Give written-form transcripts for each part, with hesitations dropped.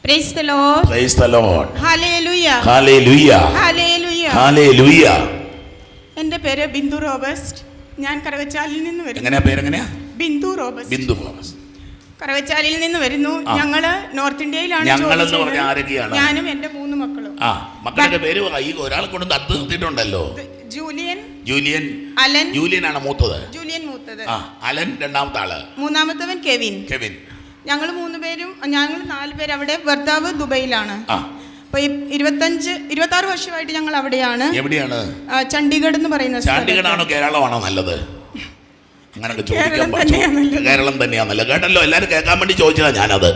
Praise the Lord. Praise the Lord. Hallelujah. Hallelujah. Hallelujah. Hallelujah. എൻ്റെ പേര് Bindu robust. ഞാൻ കറവച്ചാലിൽ നിന്ന് വരുന്നു. എങ്ങനെയാ പേരെങ്ങനെയാ? ബിന്ദു റോബസ്റ്റ്. ബിന്ദു റോബസ്റ്റ്. കറവച്ചാലിൽ നിന്ന് വരുന്നു. ഞങ്ങള് നോർത്ത് ഇന്ത്യയിലാണ്. ഞങ്ങളെന്ന് പറഞ്ഞാൽ ആരൊക്കെയാണ്? ഞാനും എൻ്റെ 3 മക്കളും. മക്കളുടെ പേര് ഈ ഒരാളെ കൊണ്ട് തട്ട് നിർത്തിയിട്ടുണ്ടല്ലോ. ജൂലിയൻ. അലൻ. ജൂലിയൻ ആണ് മൂത്തത്. അലൻ രണ്ടാമത്തെ ആള്. മൂന്നാമത്തവൻ കെവിൻ. ഞങ്ങൾ 3 പേരും, ഞങ്ങൾ 4 പേര് അവിടെ. ഭർത്താവ് ദുബൈയിലാണ്. അപ്പൊ 26 വർഷമായിട്ട് ഞങ്ങൾ അവിടെയാണ്. എവിടെയാണ്? ചണ്ഡീഗഡ് എന്ന് പറയുന്ന. ചണ്ഡീഗഡാണോ കേരളമാണോ നല്ലത്? അങ്ങനെയൊക്കെ ചോദിക്കാൻ കേരളം തന്നെയാണല്ലോ. കേട്ടല്ലോ, എല്ലാരും കേൾക്കാൻ വേണ്ടി ചോദിച്ചതാ ഞാനത്.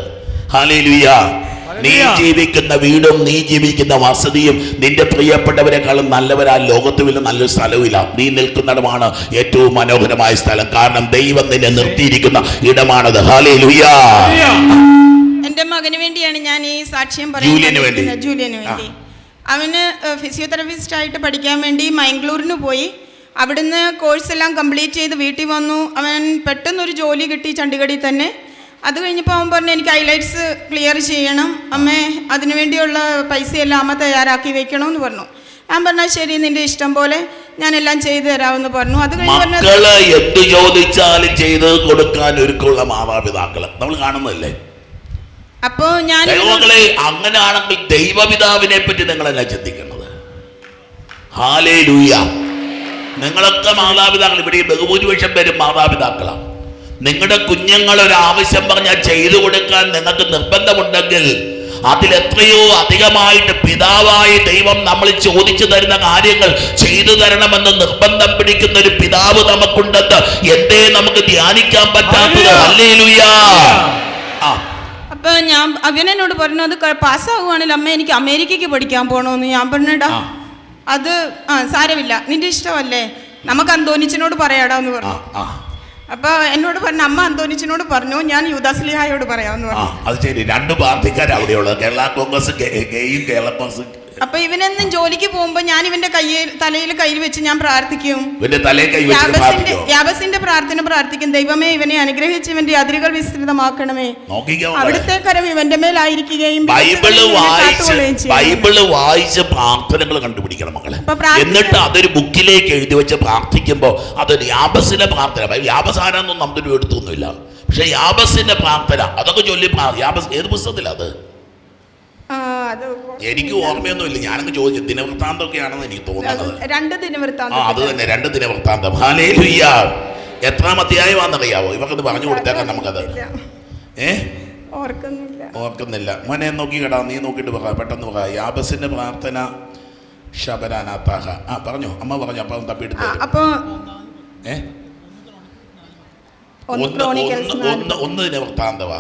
ഹല്ലേലൂയ. നീ ജീവിക്കുന്ന വീടും നീ ജീവിക്കുന്ന വസതിയും നിന്റെ പ്രിയപ്പെട്ടവരെക്കാളും നല്ലവരാ ലോകത്തുമില്ല, നല്ലൊരു സ്ഥലവുമില്ല. നീ നിൽക്കുന്നിടമാണ് ഏറ്റവും മനോഹരമായ സ്ഥലം. കാരണം ദൈവം നിന്നെ നിർത്തിയിരിക്കുന്ന ഇടമാണത്. ഹല്ലേലൂയ. എന്റെ മകന് വേണ്ടിയാണ് ഞാൻ ഈ സാക്ഷ്യം പറയുന്നത്. ജൂലിയന് വേണ്ടി. അവന് ഫിസിയോതെറാപ്പിസ്റ്റ് ആയിട്ട് പഠിക്കാൻ വേണ്ടി മംഗളൂരിന് പോയി. അവിടുന്ന് കോഴ്സ് എല്ലാം കംപ്ലീറ്റ് ചെയ്ത് വീട്ടിൽ വന്നു. അവൻ പെട്ടെന്നൊരു ജോലി കിട്ടി ചണ്ഡീഗഡിൽ തന്നെ. അത് കഴിഞ്ഞപ്പോൾ അവൻ പറഞ്ഞു, എനിക്ക് ഹൈലൈറ്റ്സ് ക്ലിയർ ചെയ്യണം അമ്മേ, അതിനുവേണ്ടിയുള്ള പൈസയെല്ലാം അമ്മ തയ്യാറാക്കി വെക്കണമെന്ന് പറഞ്ഞു. ഞാൻ പറഞ്ഞാൽ ശരി, നിന്റെ ഇഷ്ടം പോലെ ഞാനെല്ലാം ചെയ്തു തരാമെന്ന് പറഞ്ഞു. അത് കഴിഞ്ഞ് എന്ത് ചോദിച്ചാലും ചെയ്ത് കൊടുക്കാൻ ഒരുക്കുള്ള മാതാപിതാക്കള് നമ്മൾ കാണുന്നതല്ലേ. അപ്പോ ഞാൻ അങ്ങനെയാണെങ്കിൽ ദൈവപിതാവിനെ പറ്റി നിങ്ങളല്ല ചിന്തിക്കുന്നത്. ഹല്ലേലൂയ. നിങ്ങളൊക്കെ മാതാപിതാക്കൾ, ഇവിടെ ബഹുഭൂരിപക്ഷം പേരും മാതാപിതാക്കളാണ്. നിങ്ങളുടെ കുഞ്ഞുങ്ങൾ ഒരു ആവശ്യം പറഞ്ഞാൽ ചെയ്തു കൊടുക്കാൻ നിങ്ങൾക്ക് നിർബന്ധമുണ്ടെങ്കിൽ അതിലെത്രയോ അധികമായിട്ട് പിതാവായ ദൈവം നമ്മൾ ചോദിച്ചു തരുന്ന കാര്യങ്ങൾ ചെയ്തു തരണമെന്ന് നിർബന്ധം പിടിക്കുന്ന ഒരു പിതാവ് നമുക്കുണ്ടെന്ന് എന്തേ നമുക്ക് ധ്യാനിക്കാൻ പറ്റാത്തത്? ഹല്ലേലൂയ. അപ്പൊ ഞാൻ അവനോട് പറഞ്ഞു, അത് പാസ്സാവുകയാണെങ്കിൽ അമ്മ എനിക്ക് അമേരിക്കക്ക് പഠിക്കാൻ പോകണമെന്ന്. ഞാൻ പറഞ്ഞിടാ, അത് സാരമില്ല, നിന്റെ ഇഷ്ടമല്ലേ, നമുക്ക് അന്തോനിച്ചനോട് പറയാടാ എന്ന് പറഞ്ഞു. അപ്പൊ എന്നോട് പറഞ്ഞു, അമ്മ അന്തോനിച്ചനോട് പറഞ്ഞു, ഞാൻ യൂദാസ്ലിഹായോട് പറയാമെന്ന് പറഞ്ഞു. അത് ശരി, 2 പാർട്ടിക്കാർ അവിടെയുള്ളത്, കേരള കോൺഗ്രസ് കേരള കോൺഗ്രസ്. അപ്പൊ ഇവനെന്നും ജോലിക്ക് പോകുമ്പോ ഞാൻ ഇവന്റെ തലയിൽ കൈ വെച്ച് ഞാൻ പ്രാർത്ഥിക്കും. യാബസിന്റെ പ്രാർത്ഥന പ്രാർത്ഥിക്കും. ദൈവമേ, ഇവനെ അനുഗ്രഹിച്ച് ഇവന്റെ അതിരുകൾ വിസ്തൃതമാക്കണമേ. അവിടുത്തെ കരം ഇവന്റെ മേലായിരിക്കുകയും ബൈബിള് വായിച്ച് പ്രാർത്ഥനകൾ കണ്ടുപിടിക്കണം മക്കളെ. എന്നിട്ട് അതൊരു ബുക്കിലേക്ക് എഴുതി വെച്ച് പ്രാർത്ഥിക്കുമ്പോ അതൊരു യാബസിന്റെ പ്രാർത്ഥന. യാബസ് ആരാന്നൊന്നും നമുക്ക് എടുത്തൊന്നുമില്ല, പക്ഷെ യാബസിന്റെ പ്രാർത്ഥന അതൊക്കെ ചൊല്ലി. യാബസ് ഏത് പുസ്തകത്തിലാ അത്? എനിക്ക് ഓർമ്മയൊന്നുമില്ല. ഞാനങ്ങ് ചോദിച്ചു, ദിനവൃത്താന്തമൊക്കെയാണെന്ന് എനിക്ക് തോന്നുന്നത്. 2 ദിനവൃത്താന്തം. അത് തന്നെ, 2 ദിനവൃത്താന്തം. ഹല്ലേലൂയ. എത്രാം അധ്യായമാണെന്നറിയാവോ? ഇവർക്ക് പറഞ്ഞു കൊടുത്തേക്കാം നമുക്കത്. ഓർക്കുന്നില്ല. മോനെ നോക്കി കേട്ടാ, നീ നോക്കിയിട്ട് പറ, പെട്ടെന്ന് പറ. യാബസിന്റെ പ്രാർത്ഥന ശബരാനാത്താഹ. പറഞ്ഞു, അമ്മ പറഞ്ഞു. അപ്പൊ തപ്പിയെടുത്ത് ഒന്ന് ദിനവൃത്താന്തവാ.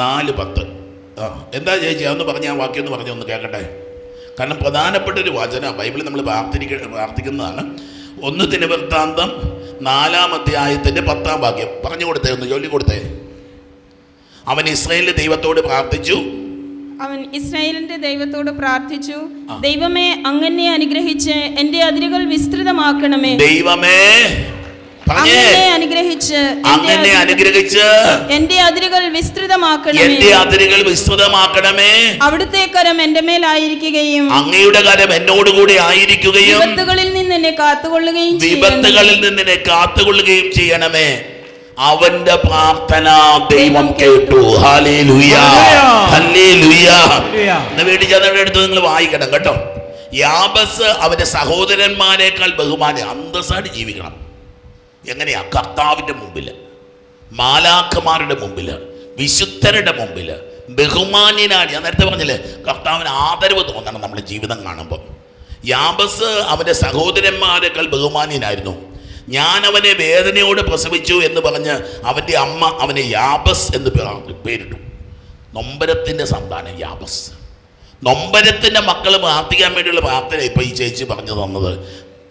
4:10. എന്താ ചേച്ചി അതൊന്ന് പറഞ്ഞ ആ വാക്യം ഒന്ന് പറഞ്ഞൊന്ന് കേൾക്കട്ടെ. കാരണം പ്രധാനപ്പെട്ടൊരു വചന ബൈബിളിൽ നമ്മൾ പ്രാർത്ഥിക്കുന്നതാണ്. 1 ദിനവൃത്താന്തം 4-ാം അധ്യായത്തിന്റെ 10-ാം വാക്യം പറഞ്ഞു കൊടുത്തേ, ഒന്ന് ചൊല്ലി കൊടുത്തേ. അവൻ ഇസ്രായേലിന്റെ ദൈവത്തോട് പ്രാർത്ഥിച്ചു. അവൻ ഇസ്രായേലിന്റെ ദൈവത്തോട് പ്രാർത്ഥിച്ചു, ദൈവമേ, അങ്ങനെ അനുഗ്രഹിച്ച് എന്റെ അതിരുകൾ വിസ്തൃതമാക്കണമേ. ദൈവമേ അനുഗ്രഹിച്ച് എന്റെ അതിരുകൾ വിസ്തൃതമാക്കണമേ. അവിടുത്തെ കരം എന്റെ മേലായിരിക്കുകയും അങ്ങയുടെ കരം എന്നോടുകൂടി ആയിരിക്കുകയും വിപത്തുകളിൽ നിന്ന് എന്നെ കാത്തുകൊള്ളുകയും ചെയ്യണമേ. അവന്റെ പ്രാർത്ഥന ദൈവം കേട്ടു. ഹല്ലേലൂയ. ഹല്ലേലൂയ. വീട്ടിൽ ചെന്നെടുത്ത് നിങ്ങൾ വായിക്കണം കേട്ടോ. യാബസ് അവന്റെ സഹോദരന്മാരെക്കാൾ ബഹുമാനം, അന്തസ്സായിട്ട് ജീവിക്കണം. എങ്ങനെയാ? കർത്താവിൻ്റെ മുമ്പിൽ, മാലാഖമാരുടെ മുമ്പിൽ, വിശുദ്ധരുടെ മുമ്പിൽ ബഹുമാന്യനാണ്. ഞാൻ നേരത്തെ പറഞ്ഞില്ലേ, കർത്താവിന് ആദരവ് തോന്നണം നമ്മുടെ ജീവിതം കാണുമ്പോൾ. യാബസ് അവൻ്റെ സഹോദരന്മാരെക്കാൾ ബഹുമാന്യനായിരുന്നു. ഞാൻ അവനെ വേദനയോട് പ്രസവിച്ചു എന്ന് പറഞ്ഞ് അവൻ്റെ അമ്മ അവനെ യാബസ് എന്ന് പേരിട്ടു. നൊമ്പരത്തിൻ്റെ സന്താനം യാബസ്. നൊമ്പരത്തിൻ്റെ മക്കൾ പ്രാർത്ഥിക്കാൻ വേണ്ടിയുള്ള പ്രാർത്ഥന ഇപ്പൊ ഈ ചേച്ചി പറഞ്ഞു തന്നത്.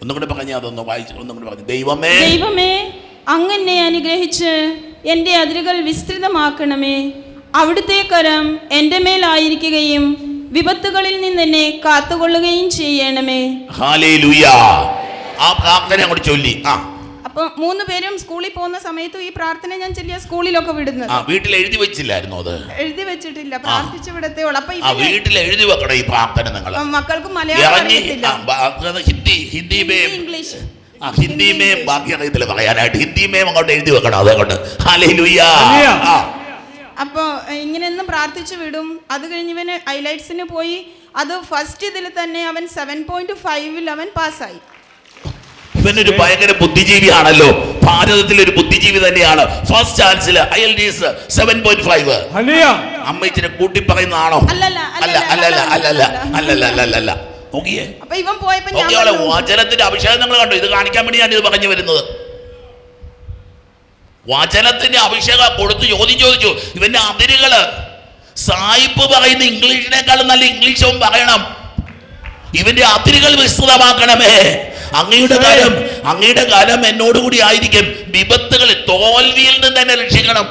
ഒന്നും കൂടെ പറഞ്ഞ, അതൊന്ന് വായിച്ചു, ഒന്നും കൂടെ പറഞ്ഞു. ദൈവമേ, അങ്ങനെ അനുഗ്രഹിച്ച് എന്റെ അതിരുകൾ വിസ്തൃതമാക്കണമേ. അവിടുത്തെ കരം എന്റെ മേലായിരിക്കുകയും വിപത്തുകളിൽ നിന്ന് എന്നെ കാത്തുകൊള്ളുകയും ചെയ്യണമേ. ഹല്ലേലൂയ. ആ പ്രാർത്ഥന അങ്ങോട്ട് ചൊല്ലി. അപ്പൊ 3 പേരും സ്കൂളിൽ പോകുന്ന സമയത്തും ഈ പ്രാർത്ഥന ഞാൻ ചെല്ലിയ സ്കൂളിലൊക്കെ വിടുന്നത്. വീട്ടിൽ എഴുതി വെച്ചില്ലായിരുന്നു? അത് എഴുതി വെച്ചിട്ടില്ല, പ്രാർത്ഥിച്ചു വിടത്തേ ഉള്ളൂ. അപ്പൊ വീട്ടിൽ എഴുതി വെക്കണം ഈ പ്രാർത്ഥന. നിങ്ങൾ മക്കൾക്ക് മലയാളം അറിയത്തില്ല, ഹിന്ദി ഇംഗ്ലീഷ്, ഹിന്ദിമേം ബാക്കി അറിയത്തില്ല പറയാനായിട്ട്. ഹിന്ദിമേം അങ്ങോട്ട് എഴുതി വെക്കണം. അതുകൊണ്ട് ഹല്ലേലൂയ. അപ്പൊ ഇങ്ങനെയൊന്നും പ്രാർത്ഥിച്ചു വിടും. അത് കഴിഞ്ഞ് ഇവന് ഹൈലൈറ്റ്സിന് പോയി. അത് ഫസ്റ്റ് ഇതിൽ തന്നെ അവൻ 7.5 അവൻ പാസ്സായി. ഇവനൊരു ഭയങ്കര ബുദ്ധിജീവിയാണല്ലോ. ഭാരതത്തിലെ ഒരു ബുദ്ധിജീവി തന്നെയാണ്. ഫസ്റ്റ് ചാൻസിൽ IELTS 7.5. അമ്മ ഇച്ചിരി കൂട്ടി പറയുന്നതാണോ? അല്ലല്ല. നോക്കിയേ, അപ്പൊ ഇവൻ പോയപ്പോ വചനത്തിന്റെ അഭിഷേകം നിങ്ങൾ കണ്ടു. ഇത് കാണിക്കാൻ വേണ്ടി ഞാൻ ഇത് പറഞ്ഞു വരുന്നത്. വചനത്തിന്റെ അഭിഷേകം കൊടുത്ത് ചോദിച്ചു. ഇവന്റെ അതിരുകള് സായിപ്പ് പറയുന്ന ഇംഗ്ലീഷിനേക്കാളും നല്ല ഇംഗ്ലീഷും പറയണം. ഇവന്റെ അതിരുകൾ വിസ്തൃതമാക്കണമേ. അങ്ങയുടെ കാലം എന്നോടുകൂടി ആയിരിക്കും. വിപത്തുകൾ തോൽവിയിൽ നിന്ന് തന്നെ രക്ഷിക്കണം.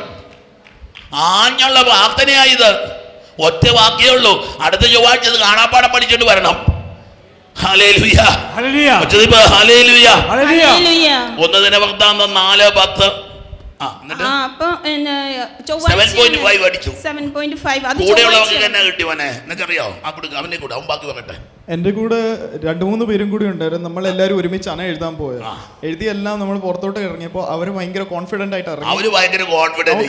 ആഞ്ഞുള്ള പ്രാർത്ഥനയായത്. ഒറ്റ വാക്കേ ഉള്ളൂ. അടുത്ത ചൊവ്വാഴ്ച ഇത് കാണാപ്പാടം പഠിച്ചിട്ട് വരണം. ഹല്ലേലൂയ. ഹല്ലേലൂയ. 1 ദിനവൃത്താന്തം 4:10. 7.5 അടിച്ചു. 7.5 കൂടെയുള്ളവർക്ക് തന്നെ കിട്ടിയവനെ നിനക്കറിയോ? അവനെ കൂടെ അവൻ ബാക്കി പറയട്ടെ. എൻ്റെ കൂടെ 2-3 പേരും കൂടി ഉണ്ടായിരുന്നു. നമ്മളെല്ലാവരും ഒരുമിച്ചാണ് എഴുതാൻ പോയത്. എഴുതിയെല്ലാം നമ്മൾ പുറത്തോട്ട് ഇറങ്ങിയപ്പോൾ അവര് ഭയങ്കര കോൺഫിഡന്റ് ആയിട്ട് ഇറങ്ങി. അവര് ഭയങ്കര കോൺഫിഡന്റ്.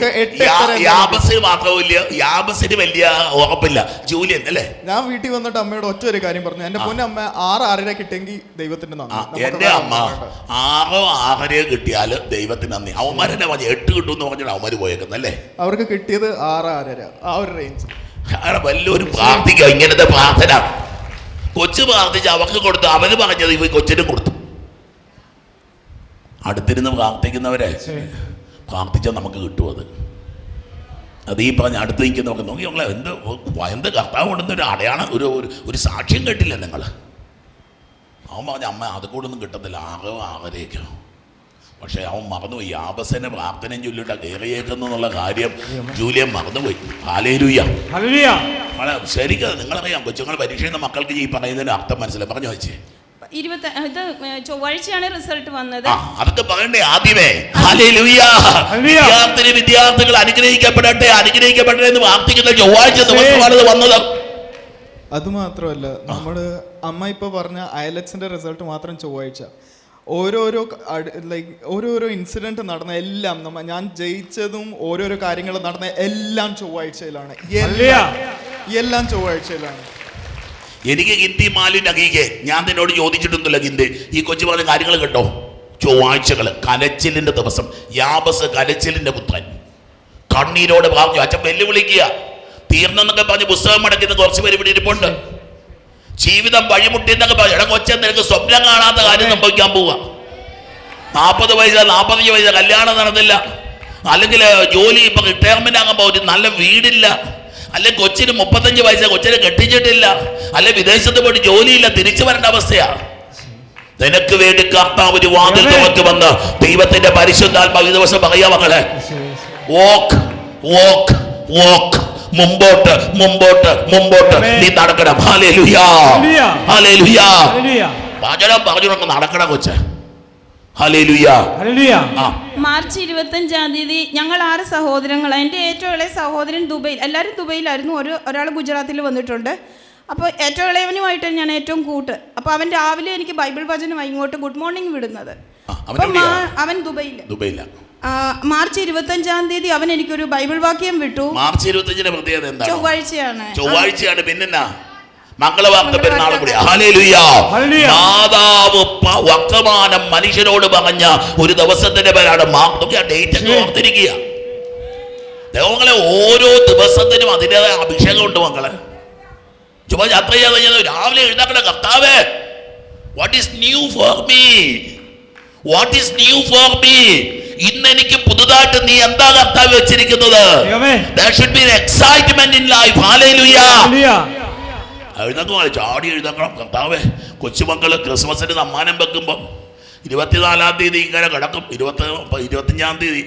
മാത്രമില്ല, യാബസിന് വലിയ ഉറപ്പില്ല. ജൂലിയൻ അല്ലേ? ഞാൻ വീട്ടിൽ വന്നിട്ട് അമ്മയോട് ഒറ്റ ഒരു കാര്യം പറഞ്ഞു. എന്റെ പൊന്നെ അമ്മ 6-6.5 കിട്ടിയെങ്കിൽ ദൈവത്തിന്റെ നന്ദി. എന്റെ അമ്മ 6-6.5 കിട്ടിയാല് ദൈവത്തിന് നന്ദി. അവന്മാരെന്നെ 8 കിട്ടുമെന്ന് പറഞ്ഞാൽ അവന്മാര് പോയേക്കുന്നല്ലേ. അവർക്ക് കിട്ടിയത് 6-6.5 ആ ഒരു റേഞ്ച്. വല്ലൊരു പ്രാർത്ഥിക്കുക. ഇങ്ങനത്തെ പ്രാർത്ഥന കൊച്ചു പ്രാർത്ഥിച്ച് അവർക്ക് കൊടുത്തു. അവര് പറഞ്ഞത് ഇവ കൊച്ചിനും കൊടുത്തു. അടുത്തിരുന്ന് പ്രാർത്ഥിക്കുന്നവരെ പ്രാർത്ഥിച്ചാൽ നമുക്ക് കിട്ടും. അത് ഈ പറഞ്ഞ അടുത്ത് നിൽക്കുന്നവർക്ക് നോക്കി നമ്മളെ എന്ത് കർത്താവ് കൊണ്ടുന്ന ഒരു അടയാണ്. ഒരു സാക്ഷ്യം കേട്ടില്ല നിങ്ങൾ? അവൻ പറഞ്ഞ അമ്മ അത് കൂടൊന്നും കിട്ടത്തില്ല, 6-6.5. പക്ഷെ അവൻ മറന്നുപോയി. യാബസനെ പ്രാർത്ഥനയും ചൊല്ലിട്ടാ കയറിയേക്കുന്നുള്ള കാര്യം ജൂലിയൻ മറന്നുപോയി. ഹല്ലേലൂയ. ശരിക്കും നിങ്ങളറിയാം, കൊച്ചുങ്ങൾ പരീക്ഷ ചെയ്യുന്ന മക്കൾക്ക് ഈ പറയുന്നതിന് അർത്ഥം മനസ്സിലായി. പറഞ്ഞു വെച്ചേ. ചൊവ്വാഴ്ചയാണ് റിസൾട്ട് വന്നത്. അതൊക്കെ പറയണ്ടേ ആദ്യമേ? ഹല്ലേലൂയ. വിദ്യാർത്ഥികൾ അനുഗ്രഹിക്കപ്പെടട്ടെ എന്ന് പ്രാർത്ഥിക്കുന്ന ചൊവ്വാഴ്ച ദിവസമാണ് വന്നത്. അത് മാത്രമല്ല, നമ്മള് അമ്മ ഇപ്പൊ പറഞ്ഞ IELTSന്റെ റിസൾട്ട് മാത്രം ചൊവ്വാഴ്ച. ഓരോരോ ഇൻസിഡന്റ് നടന്ന എല്ലാം ഞാൻ ജയിച്ചതും ഓരോരോ കാര്യങ്ങൾ നടന്ന എല്ലാം ചൊവ്വാഴ്ചയിലാണ്. എല്ലാം ചൊവ്വാഴ്ചയിലാണ്. എനിക്ക് ഹിന്ദി മാലിന്യകീകെ ഞാൻ നിന്നോട് ചോദിച്ചിട്ടൊന്നുമില്ല. ഹിന്ദി ഈ കൊച്ചു പറഞ്ഞ കാര്യങ്ങൾ കേട്ടോ. ചൊവ്വാഴ്ചകൾ കലച്ചിലിന്റെ ദിവസം. യാബസ് കലച്ചിലിന്റെ പുത്രൻ കണ്ണീരോട് പറഞ്ഞു. അച്ഛൻ വെല്ലുവിളിക്കുക. തീർന്നെന്നൊക്കെ പറഞ്ഞ് പുസ്തകം മടക്കുന്ന കുറച്ച് പേര് ഇവിടെ ഇരിപ്പുണ്ട്. ജീവിതം വഴിമുട്ടി എന്നൊക്കെ പറഞ്ഞു. എടാ കൊച്ചൻ, നിനക്ക് സ്വപ്നം കാണാത്ത കാര്യം സംഭവിക്കാൻ പോവുക. 40 വയസ്സ് 45 വയസ്സ് കല്യാണം നടന്നില്ല. അല്ലെങ്കിൽ ജോലി ഇപ്പൊ റിട്ടയർമെന്റ് ആകുമ്പോൾ ഒരു നല്ല വീടില്ല. അല്ലെ കൊച്ചിന് 35 വയസ്സ്, കൊച്ചിനെ കെട്ടിച്ചിട്ടില്ല. അല്ലെ വിദേശത്ത് പോയിട്ട് ജോലിയില്ല, തിരിച്ചു വരേണ്ട അവസ്ഥയാണ്. നിനക്ക് വേണ്ടി കർത്താവ് ഒരു വാതിൽ തുറന്നു വന്ന് ദൈവത്തിന്റെ പരിശുദ്ധാത്മാവ് ഈ ദിവസം പറയാ മകളെ, വോക്ക് വോക്ക് വോക്ക്, മുമ്പോട്ട് മുമ്പോട്ട് മുമ്പോട്ട് നീ നടക്കണം. Hallelujah hallelujah. വചനം പറഞ്ഞു നടക്കണം കൊച്ചെ. ഹല്ലേലൂയ. മാർച്ച് 25-ാം തീയതി ഞങ്ങൾ 6 സഹോദരങ്ങൾ. എൻ്റെ ഏറ്റവും ഇളയ സഹോദരൻ ദുബൈയിൽ, എല്ലാവരും ദുബൈയിലായിരുന്നു. ഒരാൾ ഗുജറാത്തിൽ വന്നിട്ടുണ്ട്. അപ്പോൾ ഏറ്റവും ഇളയവനുമായിട്ട് ഞാൻ ഏറ്റവും കൂട്ട്. അപ്പോൾ അവൻ രാവിലെ എനിക്ക് ബൈബിൾ വചനമായി ഇങ്ങോട്ട് ഗുഡ് മോർണിംഗ് വിടുന്നത്. അവൻ ദുബൈയിലാണ്. മാർച്ച് 25-ാം തീയതി അവൻ എനിക്കൊരു ബൈബിൾ വാക്യം വിട്ടു. മാർച്ച് 25-ന്റെ പ്രത്യേകത എന്താണ്? ചൊവ്വാഴ്ചയാണ്. പിന്നെന്നാ മംഗളവാർത്ത പെരുന്നാളും കൂടി. ഹല്ലേലൂയ. മാതാവ് വർത്തമാനം മനുഷ്യരോട് പറഞ്ഞ ഒരു ദിവസത്തിന്റെ പേരാണ് ഡേറ്റ് ഒക്കെ ഓർത്തിരിക്കുക. ദൈവങ്ങളെ ഓരോ ദിവസത്തിനും അതിൻ്റെതായ അഭിഷേകം ഉണ്ട് മക്കളെ. ചുമ്മാ യാത്ര ചെയ്യാതെ രാവിലെ എഴുതാക്കണ കർത്താവേ, what is new for me, what is new for me. ഇന്ന് എനിക്ക് പുതുതായിട്ട് നീ എന്താ കർത്താവ് വെച്ചിരിക്കുന്നത്? There should be an excitement in life. Hallelujah. എഴുതാക്കണം, ചാടി എഴുതാക്കണം. കർത്താവേ, കൊച്ചുമക്കള് ക്രിസ്മസിന് സമ്മാനം വെക്കുമ്പോൾ 24-ാം തീയതി ഇങ്ങനെ കിടക്കും. 25-ാം തീയതി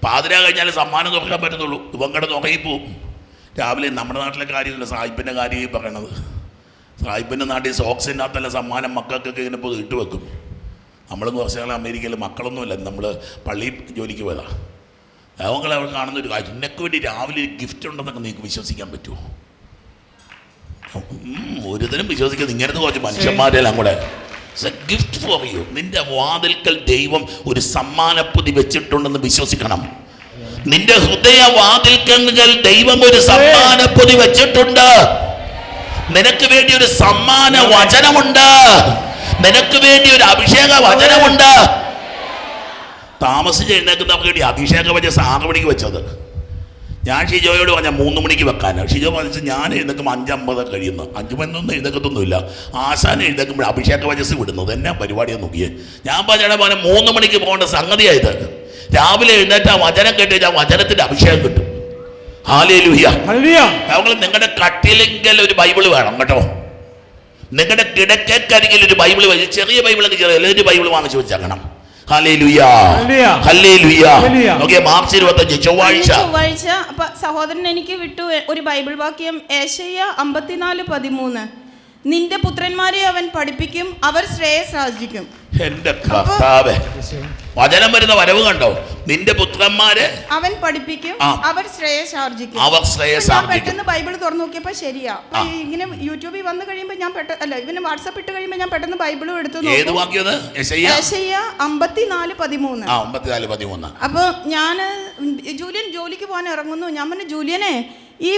പാതിര കഴിഞ്ഞാൽ സമ്മാനം തുറക്കാൻ പറ്റത്തുള്ളൂ. ഇവൻ കിടന്ന് ഉറങ്ങിപ്പോവും. രാവിലെ നമ്മുടെ നാട്ടിലെ കാര്യമില്ല, സായിപ്പിൻ്റെ കാര്യമായി പറയണത്. സായിപ്പിൻ്റെ നാട്ടിൽ സോക്സിനകത്തല്ല സമ്മാനം മക്കൾക്കൊക്കെ ഇങ്ങനെ ഇപ്പോൾ ഇട്ട് വെക്കും. നമ്മൾ കുറച്ച് കാലം അമേരിക്കയിൽ മക്കളൊന്നുമില്ല, നമ്മൾ പള്ളിയിൽ ജോലിക്ക് പോയതാ. അവങ്ങൾ അവിടെ കാണുന്ന ഒരു കാര്യം, നിനക്ക് വേണ്ടി രാവിലെ ഒരു ഗിഫ്റ്റ് ഉണ്ടെന്നൊക്കെ നിങ്ങൾക്ക് വിശ്വസിക്കാൻ പറ്റുമോ? ഒരുതരം വിശ്വസിക്കുന്നത് ഇങ്ങനത്തെ കുറച്ച് മനുഷ്യന്മാരെല്ലാം കൂടെ. Gift for you. നിന്റെ വാതിൽക്കൽ ദൈവം ഒരു സമ്മാനപ്പൊതി വെച്ചിട്ടുണ്ടെന്ന് വിശ്വസിക്കണം. നിന്റെ ഹൃദയ വാതിൽക്കൽ ദൈവം ഒരു സമ്മാനപ്പൊതി വെച്ചിട്ടുണ്ട്. നിനക്ക് വേണ്ടി ഒരു സമ്മാന വചനമുണ്ട്. നിനക്ക് വേണ്ടി ഒരു അഭിഷേക വചനമുണ്ട്. താമസിച്ച് എഴുന്നേൽക്കുന്നവർക്ക് വേണ്ടി അഭിഷേക വചനം 6 മണിക്ക് വെച്ചത്. ഞാൻ ഷിജോയോട് പറഞ്ഞാൽ 3 മണിക്ക് വെക്കാനാണ്. ഷിജോ പറഞ്ഞാൽ ഞാൻ എഴുന്നേൽക്കുമ്പോൾ 5:50 കഴിയുന്നു. 5 മണിയൊന്നും എഴുന്നേൽക്കത്തൊന്നുമില്ല. ആശാൻ എഴുന്നേൽക്കുമ്പോൾ അഭിഷേക വചസ് വിടുന്നത് എന്നാ പരിപാടിയാണ് നോക്കിയേ. ഞാൻ പറഞ്ഞാൽ 3 മണിക്ക് പോകേണ്ട സംഗതിയായത്. രാവിലെ എഴുന്നേറ്റ് ആ വചനം കേട്ട് ആ വചനത്തിന്റെ അഭിഷേകം കിട്ടും. ഹല്ലേലൂയ. അവങ്ങൾ നിങ്ങളുടെ കട്ടിലെങ്കിൽ ഒരു ബൈബിൾ വേണം കേട്ടോ. നിങ്ങളുടെ കിടക്കക്കരികിൽ ഒരു ബൈബിൾ, ചെറിയ ബൈബിളൊക്കെ ചെറിയ ബൈബിൾ വാങ്ങിച്ചു വെച്ചേക്കണം. Hallelujah, hallelujah. ഓക്കേ, മാർച്ച് 25 ചൊവ്വാഴ്ച. അപ്പൊ സഹോദരൻ എനിക്ക് വിട്ടു ഒരു ബൈബിൾ വാക്യം, ഏശയ്യ 54:13. നിന്റെ പുത്രന്മാരെ അവൻ പഠിപ്പിക്കും, അവർ ശ്രേയസ് ആർജിക്കും. എന്റെ കർത്താവേ, വചനം വരുന്ന വരവ് കണ്ടോ? നിന്റെ പുത്രന്മാരെ അവൻ പഠിപ്പിക്കും, അവർ ശ്രേയസ് ആർജിക്കും. അവർ ശ്രേയസ് ആർജിക്കും. പെട്ടെന്ന് ബൈബിൾ തുറന്നു നോക്കിയപ്പോ ശരിയാ. ഇങ്ങനെ യൂട്യൂബിൽ വന്നു കഴിയുമ്പോ ഞാൻ ഇവന് വാട്സാപ്പ് ഇട്ട് കഴിയുമ്പോ ഞാൻ പെട്ടെന്ന് ബൈബിളും എടുത്തു. ഏത് വാക്യത്? ഏശയ്യ 54:13. 54:13. അപ്പൊ ഞാൻ ജൂലിയൻ ജോലിക്ക് പോകാൻ ഇറങ്ങുന്നു. ഞാൻ പറഞ്ഞു, ജൂലിയനെ ഈ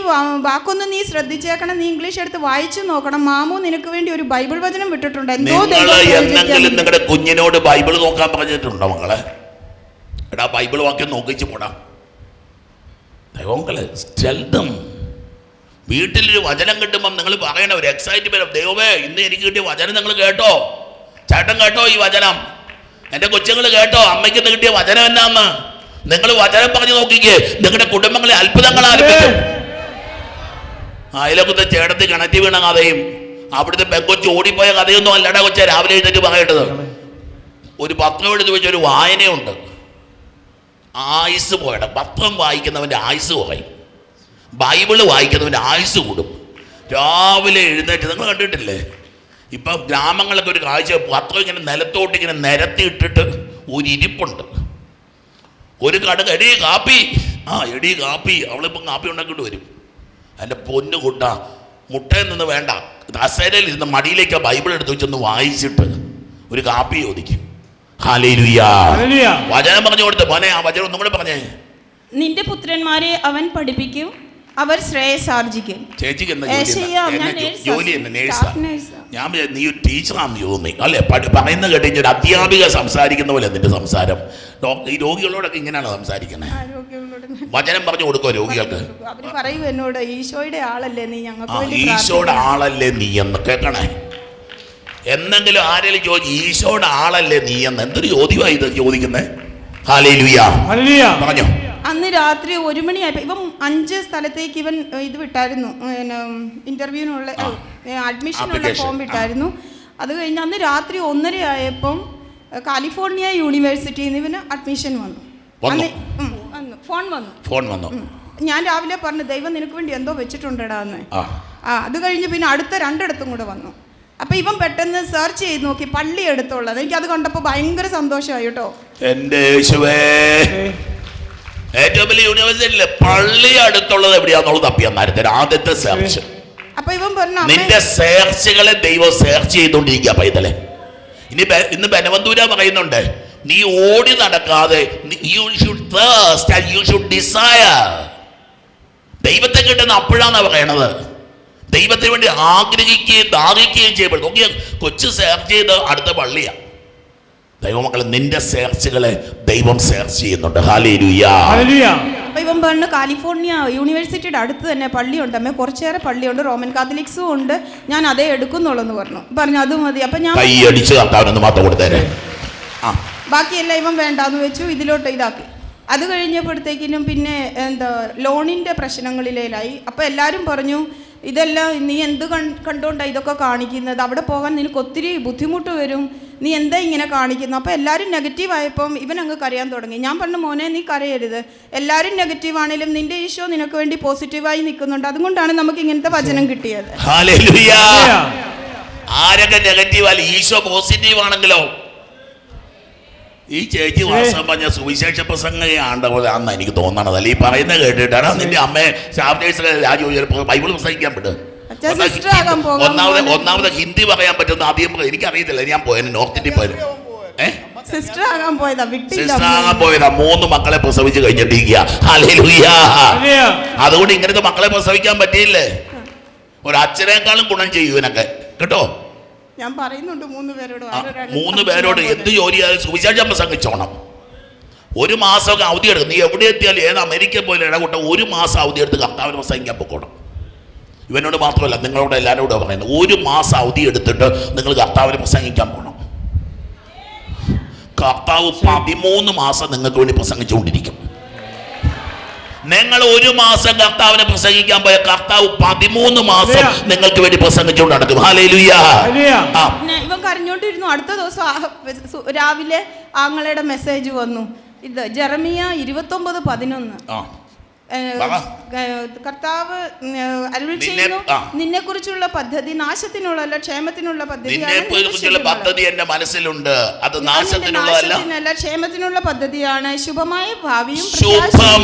വാക്കൊന്ന് നീ ശ്രദ്ധിച്ചേക്കണം, നീ ഇംഗ്ലീഷ് എടുത്ത് വായിച്ചു നോക്കണം. മാമു നിനക്ക് വേണ്ടി ഒരു ബൈബിൾ വചനം വിട്ടിട്ടുണ്ട്. എന്തെങ്കിലും നിങ്ങളുടെ കുഞ്ഞിനോട് ബൈബിൾ നോക്കാൻ പറഞ്ഞിട്ടുണ്ടോ മക്കളെ? എടാ ബൈബിൾ വാക്യം നോക്കിച്ചു പോടാ. ദൈവങ്ങളെ സ്റ്റെൽഡം വീട്ടിലൊരു വചനം കിട്ടുമ്പം നിങ്ങൾ പറയണ ഒരു എക്സൈറ്റ്മെന്റ്, ദൈവമേ ഇന്ന് എനിക്ക് കിട്ടിയ വചനം നിങ്ങൾ കേട്ടോ, ചേട്ടൻ കേട്ടോ ഈ വചനം, എൻ്റെ കൊച്ചുങ്ങൾ കേട്ടോ അമ്മയ്ക്ക് ഇന്ന് കിട്ടിയ വചനം എന്നാന്ന് നിങ്ങൾ വചനം പറഞ്ഞു നോക്കിക്കേ. നിങ്ങളുടെ കുടുംബങ്ങളെ അത്ഭുതങ്ങൾ ആരംഭിക്കും. അയലൊക്കത്തെ ചേട്ടത്തി കിണറ്റി വീണ കഥയും അവിടുത്തെ പെങ്കൊച്ച് ഓടിപ്പോയ കഥയൊന്നും അല്ലടാ കൊച്ചെ രാവിലെ എഴുന്നേറ്റ് പറയേണ്ടത്. ഒരു പത്രം എടുത്ത് വെച്ച ഒരു വായനയുണ്ട്. ആയുസ് പോയട. പത്രം വായിക്കുന്നവൻ്റെ ആയുസ് കുറയും, ബൈബിള് വായിക്കുന്നവൻ്റെ ആയുസ് കൂടും. രാവിലെ എഴുന്നേറ്റ് നിങ്ങൾ കണ്ടിട്ടില്ലേ ഇപ്പം ഗ്രാമങ്ങളിലൊക്കെ ഒരു കാഴ്ച, പത്രം ഇങ്ങനെ നിലത്തോട്ട് ഇങ്ങനെ നിരത്തി ഇട്ടിട്ട് ഒരു ഇരിപ്പുണ്ട്. ഒരു കട എടി കാപ്പി, എടി കാപ്പി, അവളിപ്പം കാപ്പി ഉണ്ടാക്കിയിട്ട് വരും. എൻ്റെ പൊന്നു കൂട്ട, മുട്ടയിൽ നിന്ന് വേണ്ട, കസേരയിൽ ഇരുന്ന് മടിയിലേക്ക് ആ ബൈബിൾ എടുത്ത് വെച്ചൊന്ന് വായിച്ചിട്ട് ഒരു കാപ്പി ചോദിക്കും. ഹല്ലേലൂയ. വചനം പറഞ്ഞു കൊടുത്ത് മോനെ, ആ വചനം ഒന്നും കൂടെ പറഞ്ഞേ. നിന്റെ പുത്രന്മാരെ അവൻ പഠിപ്പിക്കും, അവർ ശ്രേയസ് ആർജിക്കും. ചേച്ചിക്ക് എന്താ ജോലി? ഞാൻ നീ ഒരു ടീച്ചറാന്ന് തോന്നി അല്ലേ? പറയുന്ന കേട്ട് ഒരു അധ്യാപിക സംസാരിക്കുന്ന പോലെ നിന്റെ സംസാരം. ഈ രോഗികളോടൊക്കെ ഇങ്ങനെയാണ് സംസാരിക്കുന്നത്. വചനം പറഞ്ഞു കൊടുക്കോ രോഗികൾക്ക്? എന്നോട് ഈശോയുടെ ആളല്ലേ നീ, ഈശോയുടെ ആളല്ലേ നീ എന്ന് കേൾക്കണേ. എന്തെങ്കിലും ആരെങ്കിലും ചോദിച്ചു ഈശോയുടെ ആളല്ലേ നീ എന്ന്, എന്തൊരു ചോദ്യമായി ഇത് ചോദിക്കുന്നത്? ഹല്ലേലൂയ, പറഞ്ഞോ. അന്ന് രാത്രി 1 മണിയായപ്പോൾ ഇവൻ 5 സ്ഥലത്തേക്ക് ഇവൻ ഇത് വിട്ടായിരുന്നു, ഇന്റർവ്യൂവിനുള്ള അഡ്മിഷനുള്ള ഫോം വിട്ടായിരുന്നു. അത് കഴിഞ്ഞ് അന്ന് രാത്രി 1:30 ആയപ്പം കാലിഫോർണിയ യൂണിവേഴ്സിറ്റിയിൽ നിന്ന് ഇവന് അഡ്മിഷൻ വന്നു. ഫോൺ വന്നു. ഞാൻ രാവിലെ പറഞ്ഞു, ദൈവം നിനക്ക് വേണ്ടി എന്തോ വെച്ചിട്ടുണ്ടെടാ എന്ന്. അത് കഴിഞ്ഞ് പിന്നെ അടുത്ത 2 ഇടത്തും കൂടെ വന്നു. അപ്പൊ ഇവൻ പെട്ടെന്ന് സെർച്ച് ചെയ്ത് നോക്കി പള്ളി എടുത്തുള്ളത്. എനിക്ക് അത് കണ്ടപ്പോൾ ഭയങ്കര സന്തോഷമായി കേട്ടോ. എൻ്റെ യേശുവേ, ഏറ്റവും വലിയ യൂണിവേഴ്സിറ്റിയിലെ പള്ളി അടുത്തുള്ളത് എവിടെയാന്നുള്ളത് തപ്പിയാ നേരത്തെ ആദ്യത്തെ സെർച്ച്. അപ്പൊ ഇവൻ പറഞ്ഞു, നിന്റെ സെർച്ചുകളെ ദൈവം സെർച്ച് ചെയ്തോണ്ടിരിക്കുക പൈതലെ. ഇന്ന് ബനവന്തൂര പറയുന്നുണ്ട്, നീ ഓടി നടക്കാതെ you should thirst and you should desire. ദൈവത്തെ കിട്ടുന്ന അപ്പോഴാന്നാ പറയണത്. ദൈവത്തിന് വേണ്ടി ആഗ്രഹിക്കുകയും ദാഹിക്കുകയും ചെയ്യപ്പെടും. നോക്കിയ കൊച്ചു സെർച്ച് ചെയ്ത് അടുത്ത പള്ളിയാ. ദൈവമക്കളെ, നിന്റെ സെർച്ചുകളെ ദൈവം സെർച്ച് ചെയ്യുന്നുണ്ട്. ഹല്ലേലൂയ. അപ്പൊ ഇവൻ പറഞ്ഞു, കാലിഫോർണിയ യൂണിവേഴ്സിറ്റിയുടെ അടുത്ത് തന്നെ പള്ളിയുണ്ട് അമ്മേ, കുറച്ചേറെ പള്ളിയുണ്ട്, റോമൻ കാത്തലിക്സും ഉണ്ട്, ഞാൻ അതേ എടുക്കുന്നുള്ളൂ പറഞ്ഞു. അത് മതി. അപ്പൊ ഞാൻ കൈയടിച്ച് കർത്താവിനൊന്ന് മാത്രം കൊടുത്തേരെ. ബാക്കിയെല്ലാം ഇവൻ വേണ്ടാന്ന് വെച്ചു, ഇതിലോട്ട് ഇതാക്കി. അത് കഴിഞ്ഞപ്പോഴത്തേക്കിനും പിന്നെ ലോണിൻ്റെ പ്രശ്നങ്ങളിലായി. അപ്പോൾ എല്ലാവരും പറഞ്ഞു, ഇതെല്ലാം നീ എന്ത് കണ്ടുകൊണ്ടാണ് ഇതൊക്കെ കാണിക്കുന്നത്, അവിടെ പോകാൻ നിനക്ക് ഒത്തിരി ബുദ്ധിമുട്ട് വരും, നീ എന്താ ഇങ്ങനെ കാണിക്കുന്നത്. അപ്പോൾ എല്ലാവരും നെഗറ്റീവായപ്പം ഇവൻ അങ്ങ് കരയാൻ തുടങ്ങി. ഞാൻ പറഞ്ഞു, മോനെ നീ കരയരുത്, എല്ലാവരും നെഗറ്റീവാണെങ്കിലും നിന്റെ ഈശോ നിനക്ക് വേണ്ടി പോസിറ്റീവായി നിൽക്കുന്നുണ്ട്, അതുകൊണ്ടാണ് നമുക്ക് ഇങ്ങനത്തെ വചനം കിട്ടിയത്. ആരൊക്കെ നെഗറ്റീവ് ഈശോ പോസിറ്റീവ് ആണെങ്കിലോ ഈ ചേച്ചി വാസം പറഞ്ഞ സുവിശേഷ പ്രസംഗയാണെന്ന് എനിക്ക് തോന്നണത്. അല്ല ഈ പറയുന്നത് കേട്ടിട്ടാണ് നിന്റെ അമ്മയെ രാജു ബൈബിൾ പ്രസംഗിക്കാൻ പറ്റും. ഒന്നാമത് ഹിന്ദി പറയാൻ പറ്റുന്ന ആദ്യം എനിക്കറിയത്തില്ല. ഞാൻ പോയത് നോർത്ത് ഇന്ത്യ പോയത് സിസ്റ്റർ ആകാൻ പോയതാ. 3 മക്കളെ പ്രസവിച്ച് കഴിഞ്ഞിട്ടിരിക്കുക. അതുകൊണ്ട് ഇങ്ങനത്തെ മക്കളെ പ്രസവിക്കാൻ പറ്റിയില്ലേ? ഒരു അച്ഛനേക്കാളും ഗുണം ചെയ്യും ഇവനൊക്കെ കേട്ടോ. ഞാൻ പറയുന്നുണ്ട് 3 പേരോട് എന്ത് ജോലിയായാലും സുവിശേഷം പ്രസംഗിച്ചോണം. 1 മാസമൊക്കെ അവധി എടുക്കും. നീ എവിടെ എത്തിയാലും ഏത് അമേരിക്ക പോലെ ഇടകൂട്ട 1 മാസം അവധി എടുത്ത് കർത്താവിന് പ്രസംഗിക്കാൻ പൊക്കോണം. ഇവനോട് മാത്രമല്ല നിങ്ങളോട് എല്ലാവരോടും പറയുന്നത് 1 മാസം അവധി എടുത്തിട്ട് നിങ്ങൾ കർത്താവിന് പ്രസംഗിക്കാൻ പോകണം. കർത്താവ് 13 മാസം നിങ്ങൾക്ക് വേണ്ടി പ്രസംഗിച്ചുകൊണ്ടിരിക്കും. നിങ്ങൾ 1 മാസം കർത്താവിനെ പ്രസംഗിക്കാൻ പോയ കർത്താവ് 13 മാസം നിങ്ങൾക്ക് വേണ്ടി പ്രസംഗിച്ചുകൊണ്ട് നടക്കും. ഹല്ലേലൂയ. ഇവൻ കരഞ്ഞോണ്ടിരുന്നു. അടുത്ത ദിവസം രാവിലെ ആങ്ങളുടെ മെസ്സേജ് വന്നു. ഇത് ജെറമിയ 29:11. കർത്താവ് അരുളി ചെയ്യുന്നു, നിന്നെ കുറിച്ചുള്ള പദ്ധതി നാശത്തിനുള്ളതല്ല ക്ഷേമത്തിനുള്ള പദ്ധതി എന്റെ മനസ്സിലുണ്ട്. അത് നാശത്തിനുള്ളതല്ല ക്ഷേമത്തിനുള്ള പദ്ധതിയാണ്. ശുഭമായ ഭാവിയും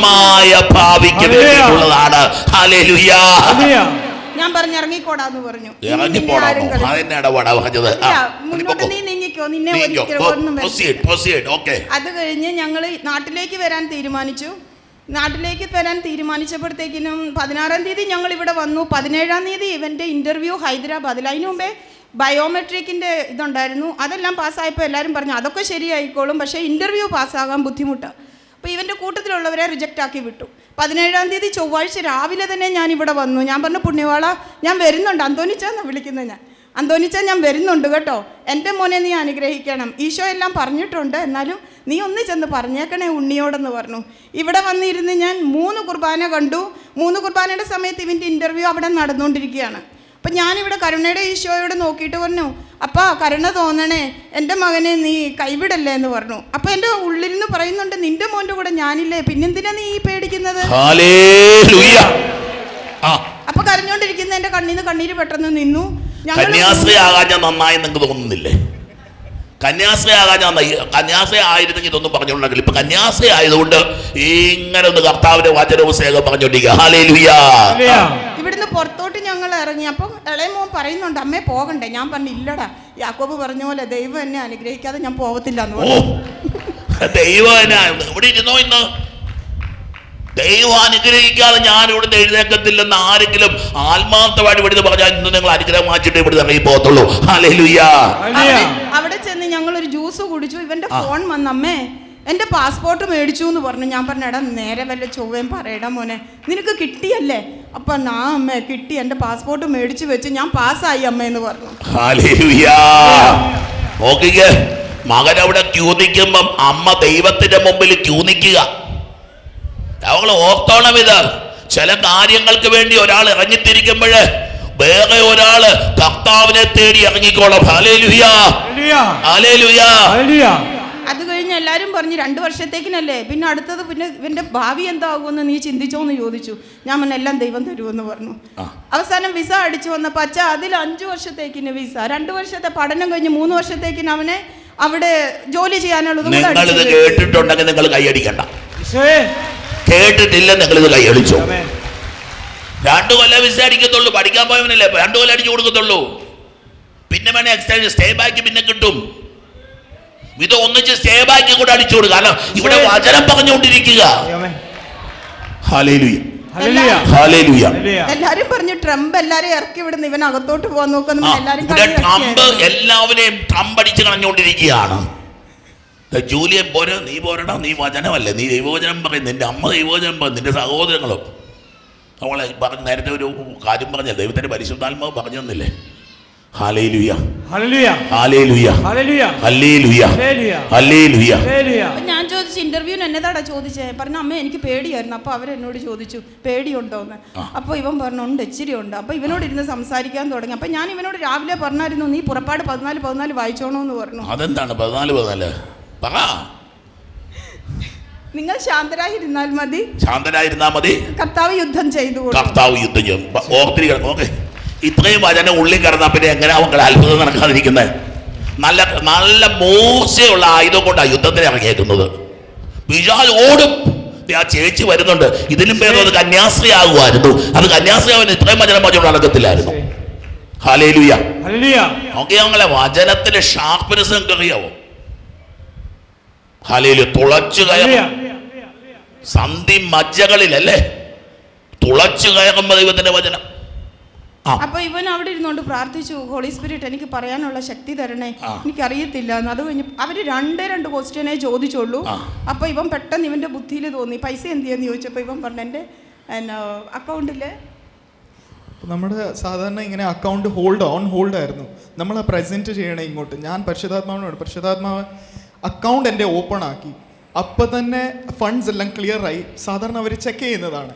ഭാവിക്ക് വേണ്ടിയുള്ളതാണ്. ഹല്ലേലൂയ. ഞാൻ പറഞ്ഞു ഇറങ്ങിക്കോടാന്ന് പറഞ്ഞു. മുന്നോട്ട് നീ നീങ്ങിക്കോ, നിന്നെ അത് കഴിഞ്ഞ് ഞങ്ങൾ നാട്ടിലേക്ക് വരാൻ തീരുമാനിച്ചു. തീരുമാനിച്ചപ്പോഴത്തേക്കിനും 16-ാം തീയതി ഞങ്ങൾ ഇവിടെ വന്നു. 17-ാം തീയതി ഇവൻ്റെ ഇൻ്റർവ്യൂ ഹൈദരാബാദിൽ. അതിനു മുമ്പേ ബയോമെട്രിക്കിൻ്റെ ഇതുണ്ടായിരുന്നു. അതെല്ലാം പാസ്സായപ്പോൾ എല്ലാവരും പറഞ്ഞു അതൊക്കെ ശരിയായിക്കോളും, പക്ഷേ ഇൻ്റർവ്യൂ പാസ്സാകാൻ ബുദ്ധിമുട്ടാണ്. അപ്പോൾ ഇവൻ്റെ കൂട്ടത്തിലുള്ളവരെ റിജക്റ്റ് ആക്കി വിട്ടു. 17-ാം തീയതി ചൊവ്വാഴ്ച രാവിലെ തന്നെ ഞാൻ ഇവിടെ വന്നു. ഞാൻ പറഞ്ഞു പുണ്യവാള ഞാൻ വരുന്നുണ്ട്. അന്തോണിച്ചാന്നാണ് വിളിക്കുന്നത്. അന്തോണിച്ച ഞാൻ വരുന്നുണ്ട് കേട്ടോ, എൻ്റെ മോനെ നീ അനുഗ്രഹിക്കണം. ഈശോ എല്ലാം പറഞ്ഞിട്ടുണ്ട്, എന്നാലും നീ ഒന്ന് ചെന്ന് പറഞ്ഞേക്കണേ ഉണ്ണിയോടെന്ന് പറഞ്ഞു. ഇവിടെ വന്നിരുന്ന് ഞാൻ 3 കുർബാന കണ്ടു. 3 കുർബാനയുടെ സമയത്ത് ഇവൻ്റെ ഇൻ്റർവ്യൂ അവിടെ നടന്നുകൊണ്ടിരിക്കുകയാണ്. അപ്പം ഞാനിവിടെ കരുണയുടെ ഈശോയോട് നോക്കിയിട്ട് പറഞ്ഞു, അപ്പാ കരുണ തോന്നണേ, എൻ്റെ മകനെ നീ കൈവിടല്ലേ എന്ന് പറഞ്ഞു. അപ്പം എൻ്റെ ഉള്ളിൽ നിന്ന് പറയുന്നുണ്ട്, നിൻ്റെ മോൻ്റെ കൂടെ ഞാനില്ലേ, പിന്നെന്തിനാ നീ പേടിക്കുന്നത്? അപ്പൊ കരഞ്ഞോണ്ടിരിക്കുന്ന എൻ്റെ കണ്ണീന്ന് കണ്ണീര് പെട്ടെന്ന് നിന്നു. കന്യാസ്ത്രീയാകാൻ ഞാൻ നന്നായി നിങ്ങൾക്ക് തോന്നുന്നില്ലേ? കന്യാസ്ത്രീ ആയിരുന്നെങ്കിൽ ഇതൊന്നും പറഞ്ഞോണ്ടെങ്കിൽ ഇപ്പൊ കന്യാസ്ത്രീ ആയതുകൊണ്ട് ഇങ്ങനെ ഒന്ന് കർത്താവിന്റെ വചനവും സ്നേഹം പറഞ്ഞോണ്ടിരിക്കുക. ഹല്ലേലൂയ. ഇവിടുന്ന് പുറത്തോട്ട് ഞങ്ങൾ ഇറങ്ങി. അപ്പം ഇളയ മോൻ പറയുന്നുണ്ട് അമ്മേ പോകണ്ടേ. ഞാൻ പറഞ്ഞു ഇല്ലടാ, യാക്കോബ് പറഞ്ഞ പോലെ ദൈവം എന്നെ അനുഗ്രഹിക്കാതെ ഞാൻ പോകത്തില്ല എന്ന് പറഞ്ഞു. ദൈവം ഇവിടെ ഇരുന്നോ? ഇന്ന് ദൈവം അനുഗ്രഹിക്കാതെ ഞാൻ ഇവിടുന്ന് എഴുന്നേക്കത്തില്ലെന്ന് ആരെങ്കിലും ആത്മാർത്ഥമായിട്ട് ഇവിടുന്ന് പറഞ്ഞാൽ ഇന്ന് നിങ്ങൾ അനുഗ്രഹം വാങ്ങിച്ചിട്ട് ഇവിടുന്ന് ഇറങ്ങി പോകത്തുള്ളൂ. ഹല്ലേലൂയ. അവിടെ ചെന്ന് ഞങ്ങളൊരു ജ്യൂസ് കുടിച്ചു. ഇവന്റെ ഫോൺ വന്നമ്മേ എൻ്റെ പാസ്പോർട്ട് മേടിച്ചു എന്ന് പറഞ്ഞു. ഞാൻ പറഞ്ഞു എടാ നേരെ വല്ല ചൊവ്വയും പറയടാ മോനെ, നിനക്ക് കിട്ടിയല്ലേ? അപ്പൊ നാ അമ്മേ കിട്ടി, എൻ്റെ പാസ്പോർട്ട് മേടിച്ചു വെച്ച് ഞാൻ പാസ്സായി അമ്മ എന്ന് പറഞ്ഞു. ഹല്ലേലൂയ. നോക്കിക്കേ, മകൻ അവിടെ ക്യൂ നിൽക്കുമ്പം അമ്മ ദൈവത്തിന്റെ മുമ്പിൽ ക്യൂ നിൽക്കുക. അവൾ ഓർത്തോണം, ഇത് ചില കാര്യങ്ങൾക്ക് വേണ്ടി ഒരാൾ ഇറങ്ങിത്തിരിക്കുമ്പോഴേ വേറെ ഒരാള് കർത്താവിനെ തേടി ഇറങ്ങിക്കോളാം. ഹല്ലേലൂയ. ഹല്ലേലൂയ. അത് കഴിഞ്ഞ് എല്ലാവരും പറഞ്ഞു 2 വർഷത്തേക്കിനല്ലേ, പിന്നെ അടുത്തത് പിന്നെ ഇവന്റെ ഭാവി എന്താകുമെന്ന് നീ ചിന്തിച്ചോന്ന് ചോദിച്ചു. ഞാൻ പറഞ്ഞു എല്ലാം ദൈവം തരുമെന്ന് പറഞ്ഞു. അവസാനം വിസ അടിച്ചു വന്നപ്പോൾ അച്ഛാ അതിൽ 5 വർഷത്തേക്കിന് വിസ, 2 വർഷത്തെ പഠനം കഴിഞ്ഞ് 3 വർഷത്തേക്കിന് അവനെ അവിടെ ജോലി ചെയ്യാനുള്ളത്. കേട്ടിട്ടുണ്ടെങ്കിൽ നിങ്ങൾ കൈയടിക്കണ്ട, കേട്ടിട്ടില്ല നിങ്ങൾ ഇത് കൈയടിച്ചോ. 2 കൊല്ലം വിസ അടിക്കത്തുള്ളൂ, പഠിക്കാൻ പോയവനല്ലേ 2 കൊല്ലം അടിച്ചു കൊടുക്കത്തുള്ളൂ. പിന്നെ വേണേ എക്സ്റ്റൻഷൻ സ്റ്റേ ബാക്ക് പിന്നെ കിട്ടും. ഇത് ഒന്നിച്ച് സ്റ്റേ ബാക്ക് കൂടെ അടിച്ചു കൊടുക്കുക. കാരണം ഇവിടെ വചനം പറഞ്ഞുകൊണ്ടിരിക്കുക. ഹല്ലേലൂയ. ഹല്ലേലൂയ. എല്ലാരും പറഞ്ഞു ട്രംപ് എല്ലാരും ഇറക്കി വിടുന്നു, ഇവൻ അകത്തോട്ട് പോകാൻ നോക്കുന്നു. ട്രംപ് എല്ലാവരെയും ട്രംപ് അടിച്ച് കളഞ്ഞുകൊണ്ടിരിക്കുകയാണ്. ജൂലിയൻ പോരാ, നീ പോരടാ, നീ വചനമല്ലേ, നീ ദൈവവചനം പറയും, നിന്റെ അമ്മ ദൈവവചനം പറയും, നിന്റെ സഹോദരങ്ങളും. അവളെ പറഞ്ഞ നേരത്തെ ഒരു കാര്യം പറഞ്ഞ ദൈവത്തിന്റെ പരിശുദ്ധാത്മാവ് പറഞ്ഞു തന്നില്ലേ? Hallelujah. Hallelujah. Hallelujah. Hallelujah. Hallelujah. ഞാൻ ചോദിച്ചു ഇന്റർവ്യൂവിന് എന്നതാടാ ചോദിച്ചേ? പറഞ്ഞു അമ്മ എനിക്ക് പേടിയായിരുന്നു. അപ്പൊ അവരെന്നോട് ചോദിച്ചു പേടിയുണ്ടോന്ന്. അപ്പൊ ഇവൻ പറഞ്ഞു ഉണ്ട്, ഇച്ചിരി ഉണ്ട്. അപ്പൊ ഇവനോട് ഇരുന്ന് സംസാരിക്കാൻ തുടങ്ങി. അപ്പൊ ഞാൻ ഇവനോട് രാവിലെ പറഞ്ഞായിരുന്നു നീ പുറപ്പാട് 14:14 വായിച്ചോണോന്ന് പറഞ്ഞു. അതെന്താണ് 14:14? പറ. നിങ്ങൾ ശാന്തരായിരുന്നാൽ മതി, ശാന്തരായിരുന്നാ മതി, കർത്താവ് യുദ്ധം ചെയ്തു. കർത്താവ് യുദ്ധം ചെയ്യും. ഓക്കെ, ഇത്രയും വചനം ഉള്ളിൽ കിടന്നാ പിന്നെ എങ്ങനെയാ മക്കളെ അത്ഭുതം നടക്കാതിരിക്കുന്നത്? നല്ല നല്ല മൂർച്ചയുള്ള ആയുധം കൊണ്ടാണ് യുദ്ധത്തിന് ഇറങ്ങിയേക്കുന്നത്. പിശാച് ഓടും. ആ ചേച്ചി വരുന്നുണ്ട്, ഇതിലും പേര് അത് കന്യാസ്ത്രീ ആകുമായിരുന്നു. അത് കന്യാസ്ത്രീ ആവുന്ന ഇത്രയും വചനം പറഞ്ഞു നടക്കത്തില്ലായിരുന്നു. ഹല്ലേലൂയ. നോക്കി ഞങ്ങളെ വചനത്തിന്റെ ഷാർപ്പ്നെസ് നിങ്ങൾക്ക് അറിയാവോ? ഹല്ലേലൂയ. തുളച്ചു കയറും സന്ധി മജ്ജകളിലല്ലേ, തുളച്ചു കയറുമ്പോ ദൈവത്തിന്റെ വചനം. അപ്പൊ ഇവൻ അവിടെ ഇരുന്നോണ്ട് പ്രാർത്ഥിച്ചു, ഹോളി സ്പിരിറ്റ് എനിക്ക് പറയാനുള്ള ശക്തി തരണേ, എനിക്കറിയത്തില്ല. അത് കഴിഞ്ഞ് അവര് രണ്ട് ക്വസ്റ്റ്യനെ ചോദിച്ചുള്ളൂ. അപ്പൊ ഇവൻ പെട്ടെന്ന് ഇവന്റെ ബുദ്ധിയിൽ തോന്നി പൈസ എന്ത് ചെയ്യാന്ന് ചോദിച്ചപ്പോ ഇവൻ പറഞ്ഞു എൻ്റെ അക്കൗണ്ടില് നമ്മുടെ സാധാരണ ഇങ്ങനെ അക്കൗണ്ട് ഹോൾഡ് ആയിരുന്നു. നമ്മൾ പ്രസന്റ് ചെയ്യണേ ഇങ്ങോട്ട്. ഞാൻ പരിശുദ്ധാത്മാവ് അക്കൗണ്ട് എൻ്റെ ഓപ്പൺ ആക്കി. അപ്പൊ തന്നെ ഫണ്ട്സ് എല്ലാം ക്ലിയർ ആയി. സാധാരണ അവർ ചെക്ക് ചെയ്യുന്നതാണ്.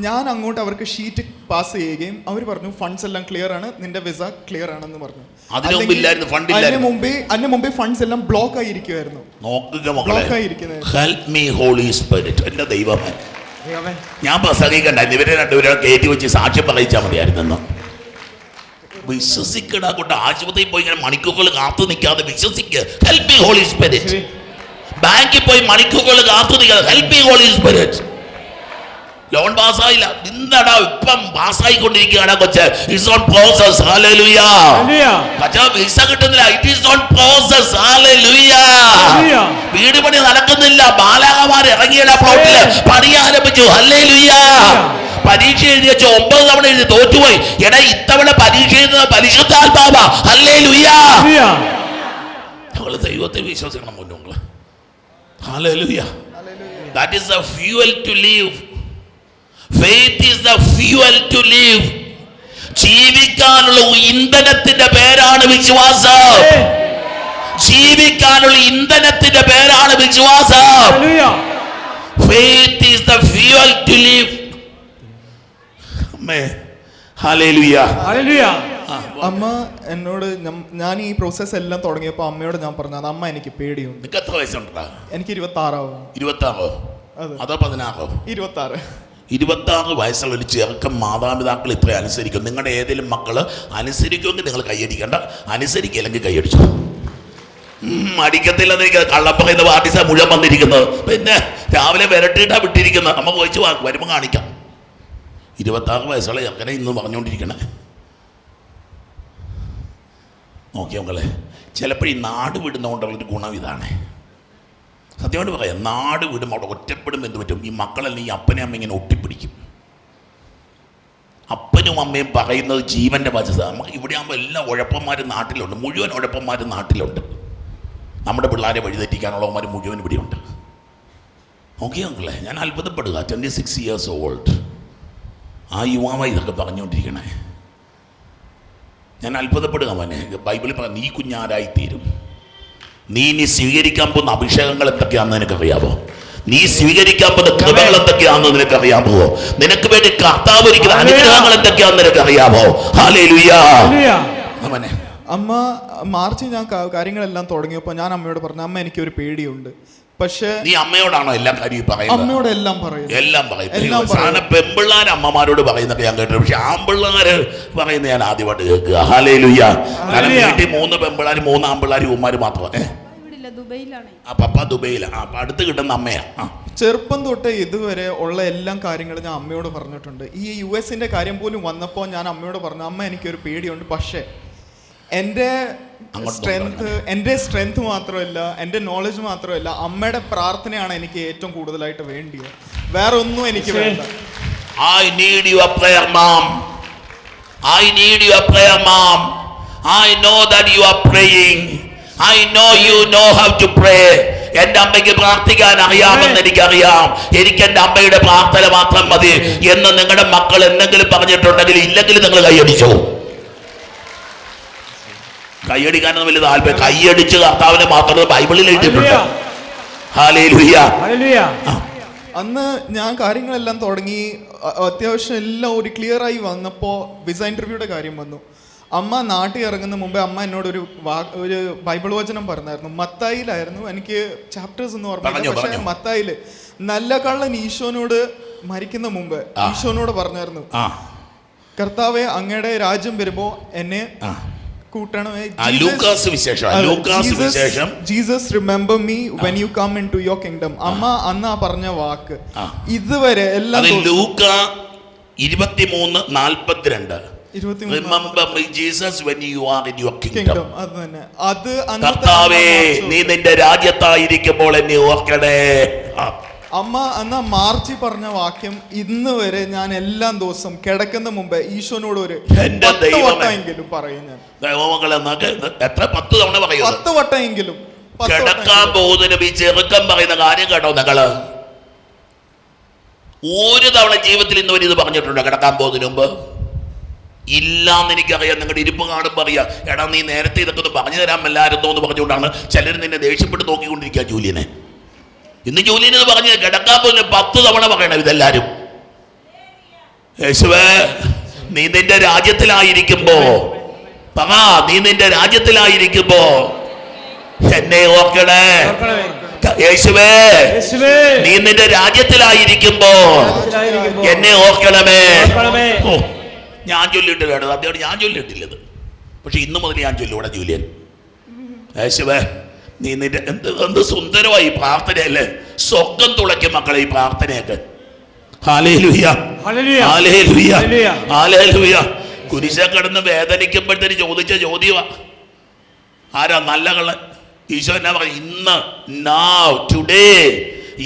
ഞാൻ അങ്ങോട്ട് അവർക്ക് ഷീറ്റ് പാസ് ചെയ്യുകയും അവർ പറഞ്ഞു ഫണ്ട്സ് എല്ലാം ക്ലിയർ ആണ്, നിന്റെ വിസ ക്ലിയർ ആണെന്ന് പറഞ്ഞു. അതിന് മുമ്പേ ഫണ്ട്സ് എല്ലാം ബ്ലോക്ക് ആയിരിക്കുമായിരുന്നു. ഞാൻ പ്രസംഗിക്കണ്ട, ഇവരെ രണ്ടുപേരും കയറ്റി വെച്ച് സാക്ഷ്യം പറയിച്ചാൽ മതിയായിരുന്നു. വിശ്വസിക്കടാ കൊണ്ട് ആശുപത്രിയിൽ പോയി ഇങ്ങനെ മണിക്കൂറുകൾ കാത്തു നിൽക്കാതെ വിശ്വസിക്കുക. Help me holy spirit. ബാങ്കിൽ പോയി മണിക്കൂറുകൾ കാത്തു നിൽക്കാതെ help me holy spirit. Loan പാസ്സായില്ല, എന്താടാ ഇപ്പം പാസ്സായിക്കൊണ്ടിരിക്കുകയാണ് കൊച്ച്. It's on process. ഹല്ലേലൂയ. പക്ഷേ വിസ കിട്ടുന്നില്ല, it is on process. Hallelujah. വീട് പണി നടക്കുന്നില്ല, ബാലകമാർ ഇറങ്ങിയ പ്ലോട്ടില് പണി ആരംഭിച്ചു. ഹല്ലേലൂയ. പരീക്ഷ എഴുതി വെച്ച് 9 തവണ എഴുതി തോറ്റുപോയി. എടാ ഇത്തവണ പരീക്ഷ എഴുതുന്ന പരിശുദ്ധാത്മാവ. ഹല്ലേലൂയ. ഞങ്ങൾ ദൈവത്തെ വിശ്വസിക്കണം മുന്നോട്ട്. Hallelujah. That is the fuel to live. Faith is the fuel to live. ജീവിക്കാനുള്ള ഇന്ധനത്തിന്റെ പേരാണ് വിശ്വാസം. ജീവിക്കാനുള്ള ഇന്ധനത്തിന്റെ പേരാണ് വിശ്വാസം. Faith is the fuel to live. അമ്മ എന്നോട്, ഞാൻ ഈ പ്രോസസ് എല്ലാം തുടങ്ങിയപ്പോൾ അമ്മയോട് ഞാൻ പറഞ്ഞു, അത് അമ്മ എനിക്ക് പേടിയുണ്ട്. എത്ര വയസ്സുണ്ടാ? എനിക്ക് 26 ആവും. 26 അതോ 16? 26 വയസ്സുള്ള ഒരു ചെറുക്കം മാതാപിതാക്കൾ ഇത്ര അനുസരിക്കും. നിങ്ങളുടെ ഏതെങ്കിലും മക്കള് അനുസരിക്കുമെങ്കിൽ നിങ്ങൾ കൈയടിക്കണ്ട, അനുസരിക്കില്ലെങ്കിൽ കൈയടിച്ചു. അടിക്കത്തില്ലെന്ന് എനിക്ക് കള്ളപ്പറയുന്ന പാർട്ടിസാ മുഴുവൻ വന്നിരിക്കുന്നത്. പിന്നെ രാവിലെ വിരട്ടിയിട്ടാ വിട്ടിരിക്കുന്നത്. അമ്മ പോയിച്ചു വരുമ്പോൾ കാണിക്കാം. 26 വയസ്സുള്ള ചെറുക്കനെ ഇന്ന് പറഞ്ഞുകൊണ്ടിരിക്കണേ. നോക്കിയ മക്കളെ, ചിലപ്പോൾ ഈ നാട് വിടുന്നതുകൊണ്ടുള്ളൊരു ഗുണം ഇതാണ്. സത്യമായിട്ട് പറയാം, നാട് വിടുമ്പോൾ അവിടെ ഒറ്റപ്പെടുമ്പോൾ എന്ത് പറ്റും? ഈ മക്കളെല്ലാം ഈ അപ്പനെയും അമ്മ ഇങ്ങനെ ഒട്ടിപ്പിടിക്കും. അപ്പനും അമ്മയും പറയുന്നത് ജീവൻ്റെ വചന. നമുക്ക് ഇവിടെ ആകുമ്പോൾ എല്ലാ ഉഴപ്പന്മാരും നാട്ടിലുണ്ട്, മുഴുവൻ ഉഴപ്പന്മാരും നാട്ടിലുണ്ട്. നമ്മുടെ പിള്ളേരെ വഴിതെറ്റിക്കാനുള്ളവന്മാർ മുഴുവൻ ഇവിടെയുണ്ട്. നോക്കിയ മക്കളെ, ഞാൻ അത്ഭുതപ്പെടുക. 26 years old ആ യുവാവായി ഇതൊക്കെ പറഞ്ഞുകൊണ്ടിരിക്കണേ. ഞാൻ അത്ഭുതപ്പെടുക. മോനെ, ബൈബിളിൽ പറഞ്ഞ നീ കുഞ്ഞാരായിത്തീരും. നീ സ്വീകരിക്കാൻ പോകുന്ന അഭിഷേകങ്ങൾ എന്തൊക്കെയാണെന്ന് നിനക്കറിയാമോ? നീ സ്വീകരിക്കാൻ പോകുന്ന കൃപകൾ എന്തൊക്കെയാണെന്ന് നിനക്കറിയാമോ? നിനക്ക് വേണ്ടി കർത്താവ് ഒരുക്കുന്ന അനുഗ്രഹങ്ങൾ എന്തൊക്കെയാണെന്ന് നിനക്കറിയാമോ? ഹല്ലേലൂയ. അമ്മ മാർച്ച് ഞാൻ കാര്യങ്ങളെല്ലാം തുടങ്ങിയപ്പോൾ ഞാൻ അമ്മയോട് പറഞ്ഞു, അമ്മ എനിക്കൊരു പേടിയുണ്ട്. പക്ഷേ നീ അമ്മയോടാണോ എല്ലാ കാര്യവും പറയുന്നത്? അമ്മയോട് എല്ലാം പറയും. പെമ്പിള്ളാർ അമ്മമാരോട് പറയുന്നൊക്കെ ഞാൻ കേട്ടു, പക്ഷെ ആമ്പിള്ളാര് പറയുന്നത് ഞാൻ ആദ്യമായിട്ട് കേൾക്കുക. ഹല്ലേലൂയ. കാരണം വീട്ടിൽ 3 പെമ്പിള്ളാർ 3 ആമ്പിള്ളാർ ഉമ്മാര് മാത്രമേ. പപ്പ ദുബൈയിലാണ്. അപ്പൊ അടുത്ത് കിട്ടുന്ന അമ്മയാ. ചെറുപ്പം തൊട്ട് ഇതുവരെ ഉള്ള എല്ലാ കാര്യങ്ങളും ഞാൻ അമ്മയോട് പറഞ്ഞിട്ടുണ്ട്. ഈ US-ന്റെ കാര്യം പോലും വന്നപ്പോൾ ഞാൻ അമ്മയോട് പറഞ്ഞു, അമ്മ എനിക്കൊരു പേടിയുണ്ട്. പക്ഷേ എൻ്റെ സ്ട്രെങ്ത് മാത്രമല്ല, എൻ്റെ നോളജ് മാത്രമല്ല, അമ്മയുടെ പ്രാർത്ഥനയാണ് എനിക്ക് ഏറ്റവും കൂടുതലായിട്ട് വേണ്ടിയത്. വേറെ ഒന്നും എനിക്ക് വേണ്ട. I need your prayer, mom. I need your prayer, mom. I know that you are praying. I know you know how to pray. എൻ്റെ അമ്മയ്ക്ക് പ്രാർത്ഥിക്കാൻ അറിയാമെന്ന് എനിക്കറിയാം. എനിക്ക് എൻ്റെ അമ്മയുടെ പ്രാർത്ഥന മാത്രം മതി എന്ന് നിങ്ങളുടെ മക്കൾ എന്തെങ്കിലും പറഞ്ഞിട്ടുണ്ടെങ്കിൽ, ഇല്ലെങ്കിൽ നിങ്ങൾ കൈയടിച്ചോ. കൈയടിക്കാനൊന്നും വലിയ താല്പര്യം. കൈയടിച്ച് കർത്താവിനെ മാത്രമേ ബൈബിളിൽ എഴുതിയിട്ടുണ്ട്. ഹല്ലേലൂയ. അന്ന് ഞാൻ കാര്യങ്ങളെല്ലാം തുടങ്ങി. അത്യാവശ്യം എല്ലാം ഒരു ക്ലിയർ ആയി വന്നപ്പോൾ വിസ ഇന്റർവ്യൂയുടെ കാര്യം വന്നു. അമ്മ നാട്ടിൽ ഇറങ്ങുന്ന മുമ്പേ അമ്മ എന്നോട് ഒരു ബൈബിൾ വചനം പറഞ്ഞായിരുന്നു. മത്തായിലായിരുന്നു, എനിക്ക് ചാപ്റ്റേഴ്സ് എന്ന് പറഞ്ഞു. പക്ഷേ മത്തായില് നല്ല കള്ളൻ ഈശോനോട് മരിക്കുന്ന മുമ്പ് ഈശോനോട് പറഞ്ഞായിരുന്നു, കർത്താവെ അങ്ങയുടെ രാജ്യം വരുമ്പോ എന്നെ കൂട്ടണമേ. ലൂക്കാസ് വിശേഷം Jesus remember me when you come into your kingdom. അമ്മ അന്ന് ആ പറഞ്ഞ വാക്ക് ഇതുവരെ എല്ലാം ലൂക്ക 23:42. Remember me, Jesus, when you are in your kingdom. കർത്താവേ, നീ നിന്റെ രാജ്യത്തായിരിക്കുമ്പോൾ എന്നെ ഓർക്കണേ. അമ്മ അന്ന് മാർച്ച് പറഞ്ഞ വാക്യം ഇന്ന് വരെ ഞാൻ എല്ലാ ദിവസവും കിടക്കുന്ന മുമ്പേ ഈശോനോട് ഒരു 10 വട്ടമെങ്കിലും പറയും. ഞാൻ എത്ര 10 തവണ പറയും? 10 വട്ടമെങ്കിലും. കിടക്കാൻ പോകുന്നതിന് ഈ ചെറുക്കം പറയുന്ന കാര്യം കേട്ടോ നിങ്ങള്. ഒരു തവണ ജീവിതത്തിൽ ഇന്ന് വരെ ഇത് പറഞ്ഞിട്ടുണ്ടോ കിടക്കാൻ പോകുന്നതിന് മുമ്പ്? ഇല്ലാന്ന് എനിക്കറിയാം. നിങ്ങളുടെ ഇരിപ്പ് കാണുമ്പോൾ അറിയാം, എടാ നീ നേരത്തെ ഇതൊക്കെ ഒന്ന് പറഞ്ഞു തരാൻ മേലായിരുന്നോ എന്ന് പറഞ്ഞുകൊണ്ടാണ് ചിലർ നിന്നെ ദേഷ്യപ്പെട്ട് നോക്കിക്കൊണ്ടിരിക്കുക. ജൂലിയനെ ഇന്ന് ജൂലിയൻ ഇത് പറഞ്ഞ് കിടക്കാൻ പോകുന്ന 10 തവണ പറയണം ഇതെല്ലാരും. യേശുവേ, നീ നിന്റെ രാജ്യത്തിലായിരിക്കുമ്പോ നീ നിന്റെ രാജ്യത്തിലായിരിക്കുമ്പോ എന്നെ ഓർക്കണേ. യേശുവേ, നീ നിന്റെ രാജ്യത്തിലായിരിക്കുമ്പോ എന്നെ ഓർക്കണമേ. ഓ, ഞാൻ ചൊല്ലിട്ടില്ല അദ്ദേഹം, ഞാൻ ചൊല്ലിട്ടില്ലത്. പക്ഷെ ഇന്നു മുതൽ ഞാൻ ചൊല്ലും ഇവിടെ ജൂലിയൻ. യേശുവേ, നീ നിന്റെ എന്ത് സുന്ദരമായി പ്രാർത്ഥനയല്ലേ. സ്വർഗം തുളയ്ക്കും മക്കളെ ഈ പ്രാർത്ഥനയൊക്കെ. Hallelujah, hallelujah, hallelujah. കുരിശ കിടന്ന് വേദനിക്കുമ്പോഴത്തേന് ചോദിച്ച ചോദ്യമാ ആരാ? നല്ല കള്ളൻ. ഈശോ എന്നാ പറയും? ഇന്ന്, now, today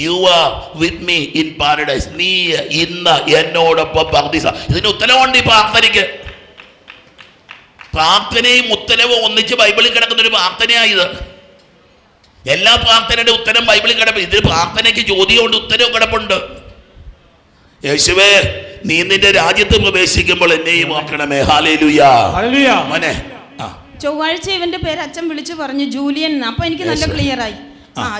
you are with me in paradise. നീ ഇന്ന് എന്നോടൊപ്പം പർദീസ. ഇതിന് ഉത്തരവുണ്ട് ഈ പ്രാർത്ഥനയ്ക്ക്. പ്രാർത്ഥനയും ഉത്തരവും ഒന്നിച്ച് ബൈബിളിൽ കിടക്കുന്ന ഒരു പ്രാർത്ഥനയായത്. എല്ലാ പ്രാർത്ഥനയുടെ ഉത്തരം ബൈബിളിൽ കിടപ്പ്. ഇതിൽ പ്രാർത്ഥനയ്ക്ക് ചോദ്യമുണ്ട്, ഉത്തരവും കിടപ്പുണ്ട്. യേശുവേ, നീ നിന്റെ രാജ്യത്ത് പ്രവേശിക്കുമ്പോൾ എന്നെയും ഓർക്കണമേ. Hallelujah, hallelujah. മോനെ, ചൊവ്വാഴ്ച ഇവന്റെ പേര് അച്ഛൻ വിളിച്ചു പറഞ്ഞു ജൂലിയൻ. അപ്പൊ എനിക്ക് നല്ല ക്ലിയർ ആയി.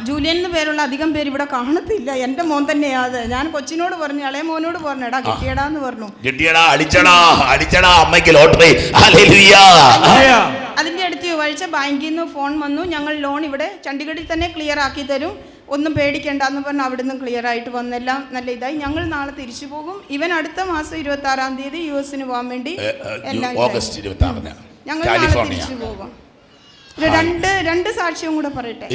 ജൂലിയൻ എന്ന് പേരുള്ള അധികം പേര് ഇവിടെ കാണത്തില്ല. എന്റെ മോൻ തന്നെയാ അത്. ഞാൻ കൊച്ചിനോട് പറഞ്ഞു, ഇളയ മോനോട് പറഞ്ഞു, എടാ കിട്ടിയടാന്ന് പറഞ്ഞു. അടിച്ചടാ അമ്മയ്ക്ക് ലോട്ടറി. ഹല്ലേലൂയ. അതിന്റെ അടുത്ത് ചൊവ്വാഴ്ച ബാങ്കിൽ നിന്ന് ഫോൺ വന്നു, ഞങ്ങൾ ലോൺ ഇവിടെ ചണ്ഡീഗഡിൽ തന്നെ ക്ലിയർ ആക്കി തരും, ഒന്നും പേടിക്കണ്ടെന്ന് പറഞ്ഞ് അവിടുന്ന് ക്ലിയർ ആയിട്ട് വന്നെല്ലാം നല്ല ഇതായി. ഞങ്ങൾ നാളെ തിരിച്ചു പോകും. ഇവൻ അടുത്ത മാസം 26-ാം തീയതി US പോകാൻ വേണ്ടി ഓഗസ്റ്റ് 26-ന് ഞങ്ങൾ നാളെ തിരിച്ചു പോകും. രണ്ട് സാക്ഷ്യം കൂടെ പറയട്ടെ.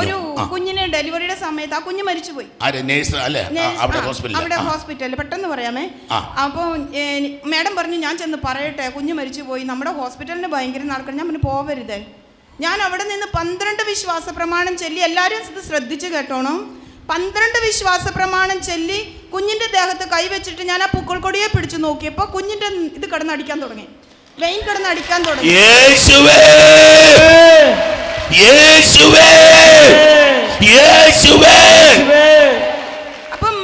ഒരു കുഞ്ഞിന് ഡെലിവറിയുടെ സമയത്ത് ആ കുഞ്ഞ് മരിച്ചുപോയി. അവിടെ ഹോസ്പിറ്റലിൽ. പെട്ടെന്ന് പറയാമേ. അപ്പൊ മാഡം പറഞ്ഞു ഞാൻ ചെന്ന് പറയട്ടെ, കുഞ്ഞ് മരിച്ചുപോയി, നമ്മുടെ ഹോസ്പിറ്റലിന് ഭയങ്കര നടക്കണം. ഞാൻ പിന്നെ പോവരുതേ. ഞാൻ അവിടെ നിന്ന് 12 വിശ്വാസ പ്രമാണം ചൊല്ലി. എല്ലാവരും ഇത് ശ്രദ്ധിച്ച് കേട്ടോണം. 12 വിശ്വാസ പ്രമാണം ചൊല്ലി കുഞ്ഞിന്റെ ദേഹത്ത് കൈവച്ചിട്ട് ഞാൻ ആ പൂക്കൾക്കൊടിയെ പിടിച്ചു നോക്കിയപ്പോ കുഞ്ഞിന്റെ ഇത് കിടന്നടിക്കാൻ തുടങ്ങി, വെയിൻ കിടന്നടിക്കാൻ തുടങ്ങി. അപ്പം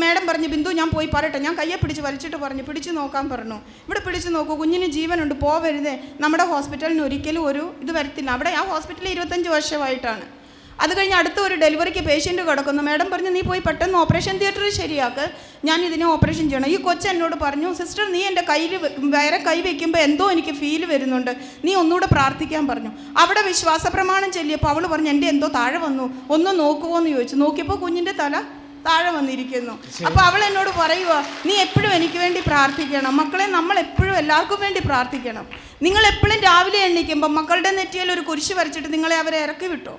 മാഡം പറഞ്ഞു, ബിന്ദു ഞാൻ പോയി പറയട്ടെ. ഞാൻ കയ്യെ പിടിച്ച് വലിച്ചിട്ട് പറഞ്ഞു, പിടിച്ചു നോക്കാൻ പറഞ്ഞു. ഇവിടെ പിടിച്ചു നോക്കൂ, കുഞ്ഞിന് ജീവനുണ്ട്, പോവരുതേ. നമ്മുടെ ഹോസ്പിറ്റലിന് ഒരിക്കലും ഒരു ഇത് വരത്തില്ല. അവിടെ ആ ഹോസ്പിറ്റലിൽ 25 വർഷമായിട്ടാണ്. അത് കഴിഞ്ഞ് അടുത്ത ഒരു ഡെലിവറിക്ക് പേഷ്യൻ്റ് കിടക്കുന്നു. മാഡം പറഞ്ഞു, നീ പോയി പെട്ടെന്ന് ഓപ്പറേഷൻ തിയേറ്ററിൽ ശരിയാക്ക്, ഞാൻ ഇതിനെ ഓപ്പറേഷൻ ചെയ്യണം. ഈ കൊച്ചു എന്നോട് പറഞ്ഞു, സിസ്റ്റർ നീ എൻ്റെ കയ്യിൽ വേറെ കൈ വയ്ക്കുമ്പോൾ എന്തോ എനിക്ക് ഫീൽ വരുന്നുണ്ട്, നീ ഒന്നുകൂടെ പ്രാർത്ഥിക്കാൻ പറഞ്ഞു. അവിടെ വിശ്വാസ പ്രമാണം ചൊല്ലിയപ്പോൾ അവൾ പറഞ്ഞു, എൻ്റെ എന്തോ താഴെ വന്നു, ഒന്ന് നോക്കുമോ എന്ന് ചോദിച്ചു. നോക്കിയപ്പോൾ കുഞ്ഞിൻ്റെ തല താഴെ വന്നിരിക്കുന്നു. അപ്പോൾ അവൾ എന്നോട് പറയുക, നീ എപ്പോഴും എനിക്ക് വേണ്ടി പ്രാർത്ഥിക്കണം. മക്കളെ, നമ്മൾ എപ്പോഴും എല്ലാവർക്കും വേണ്ടി പ്രാർത്ഥിക്കണം. നിങ്ങൾ എപ്പോഴും രാവിലെ എണ്ണിക്കുമ്പോൾ മക്കളുടെ നെറ്റിയിൽ ഒരു കുരിശ് വരച്ചിട്ട് നിങ്ങളെ അവരെ ഇറക്കി വിട്ടോ,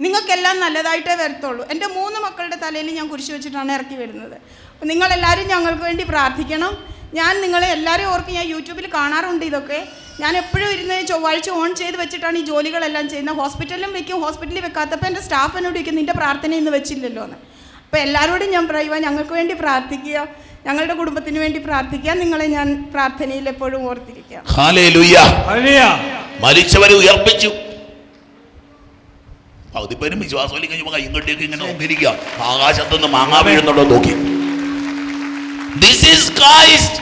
നിങ്ങൾക്കെല്ലാം നല്ലതായിട്ടേ വരത്തുള്ളൂ. എൻ്റെ 3 മക്കളുടെ തലയിൽ ഞാൻ കുരിശ് വെച്ചിട്ടാണ് ഇറക്കി വരുന്നത്. അപ്പോൾ നിങ്ങളെല്ലാവരും ഞങ്ങൾക്ക് വേണ്ടി പ്രാർത്ഥിക്കണം. ഞാൻ നിങ്ങളെ എല്ലാവരും ഓർക്കും, ഞാൻ യൂട്യൂബിൽ കാണാറുണ്ട് ഇതൊക്കെ. ഞാൻ എപ്പോഴും ഇരുന്ന് ചൊവ്വാഴ്ച ഓൺ ചെയ്ത് വെച്ചിട്ടാണ് ഈ ജോലികളെല്ലാം ചെയ്യുന്നത്. ഹോസ്പിറ്റലിലും വെക്കും, ഹോസ്പിറ്റലിൽ വെക്കാത്തപ്പോൾ എൻ്റെ സ്റ്റാഫ് എന്നോട് ചോദിക്കും, നിൻ്റെ പ്രാർത്ഥന ഇന്ന് വെച്ചില്ലല്ലോ എന്ന്. അപ്പോൾ എല്ലാവരോടും ഞാൻ പറയുക, ഞങ്ങൾക്ക് വേണ്ടി പ്രാർത്ഥിക്കുക, ഞങ്ങളുടെ കുടുംബത്തിന് വേണ്ടി പ്രാർത്ഥിക്കുക. നിങ്ങളെ ഞാൻ പ്രാർത്ഥനയിൽ എപ്പോഴും ഓർത്തിരിക്കുക. Hallelujah, hallelujah. മരിച്ചവരെ ഉയർപ്പിച്ചു. പകുതിപ്പേരും വിശ്വാസം കഴിഞ്ഞപ്പോൾ ഇങ്ങോട്ടേക്ക് ഇങ്ങനെ നോക്കിയിരിക്കുക, ആകാശത്തുനിന്ന് മാങ്ങാ വീഴുന്നുണ്ടോ നോക്കി. This is Christ.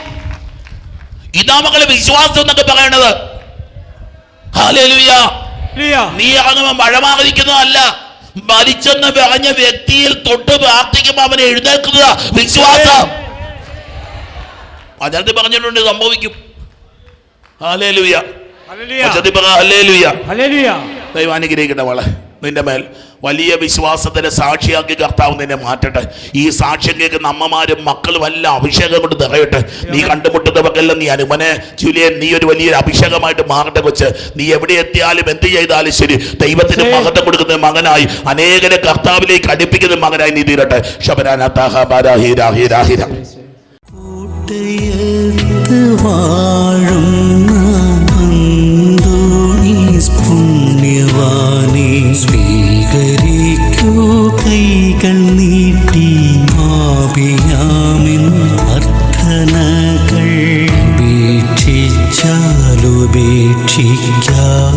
ഇതാ മക്കളെ വിശ്വാസം എന്നൊക്കെ പറയണത്. ഹല്ലേലൂയ. നീ ഇറങ്ങുമ്പോൾ മഴ മാറിയിരിക്കുന്നതല്ല, മരിച്ചെന്ന് പറഞ്ഞ വ്യക്തിയിൽ തൊട്ട് പ്രാർത്ഥിക്കുമ്പോൾ അവനെ എഴുന്നേൽക്കുക വിശ്വാസം. അതിനകത്ത് പറഞ്ഞിട്ടുണ്ട് സംഭവിക്കും. Hallelujah, hallelujah. ദൈവം അനുഗ്രഹിക്കട്ടെ. നിന്റെ മേൽ വലിയ വിശ്വാസത്തിന് സാക്ഷിയാക്കി കർത്താവ് നിന്നെ മാറ്റട്ടെ. ഈ സാക്ഷ്യം കേൾക്കുന്ന അമ്മമാരും മക്കളും എല്ലാം അഭിഷേകം കൊണ്ട് നിറയട്ടെ. നീ കണ്ടുമുട്ടുന്നവർക്കെല്ലാം നീ അനുമനെ ജൂലിയൻ, നീ ഒരു വലിയൊരു അഭിഷേകമായിട്ട് മാറട്ടെ കൊച്ച്. നീ എവിടെ എത്തിയാലും എന്ത് ചെയ്താലും ശരി, ദൈവത്തിന് മഹത്വം കൊടുക്കുന്ന മകനായി, അനേകരെ കർത്താവിലേക്ക് അടുപ്പിക്കുന്ന മകനായി നീ തീരട്ടെ. സ്വീകരിക്കൂ കൈകൾ നീട്ടി ആപിയാമിൻ അർത്ഥനകൾ ഉപേക്ഷിച്ചാലുപേക്ഷിക്കാം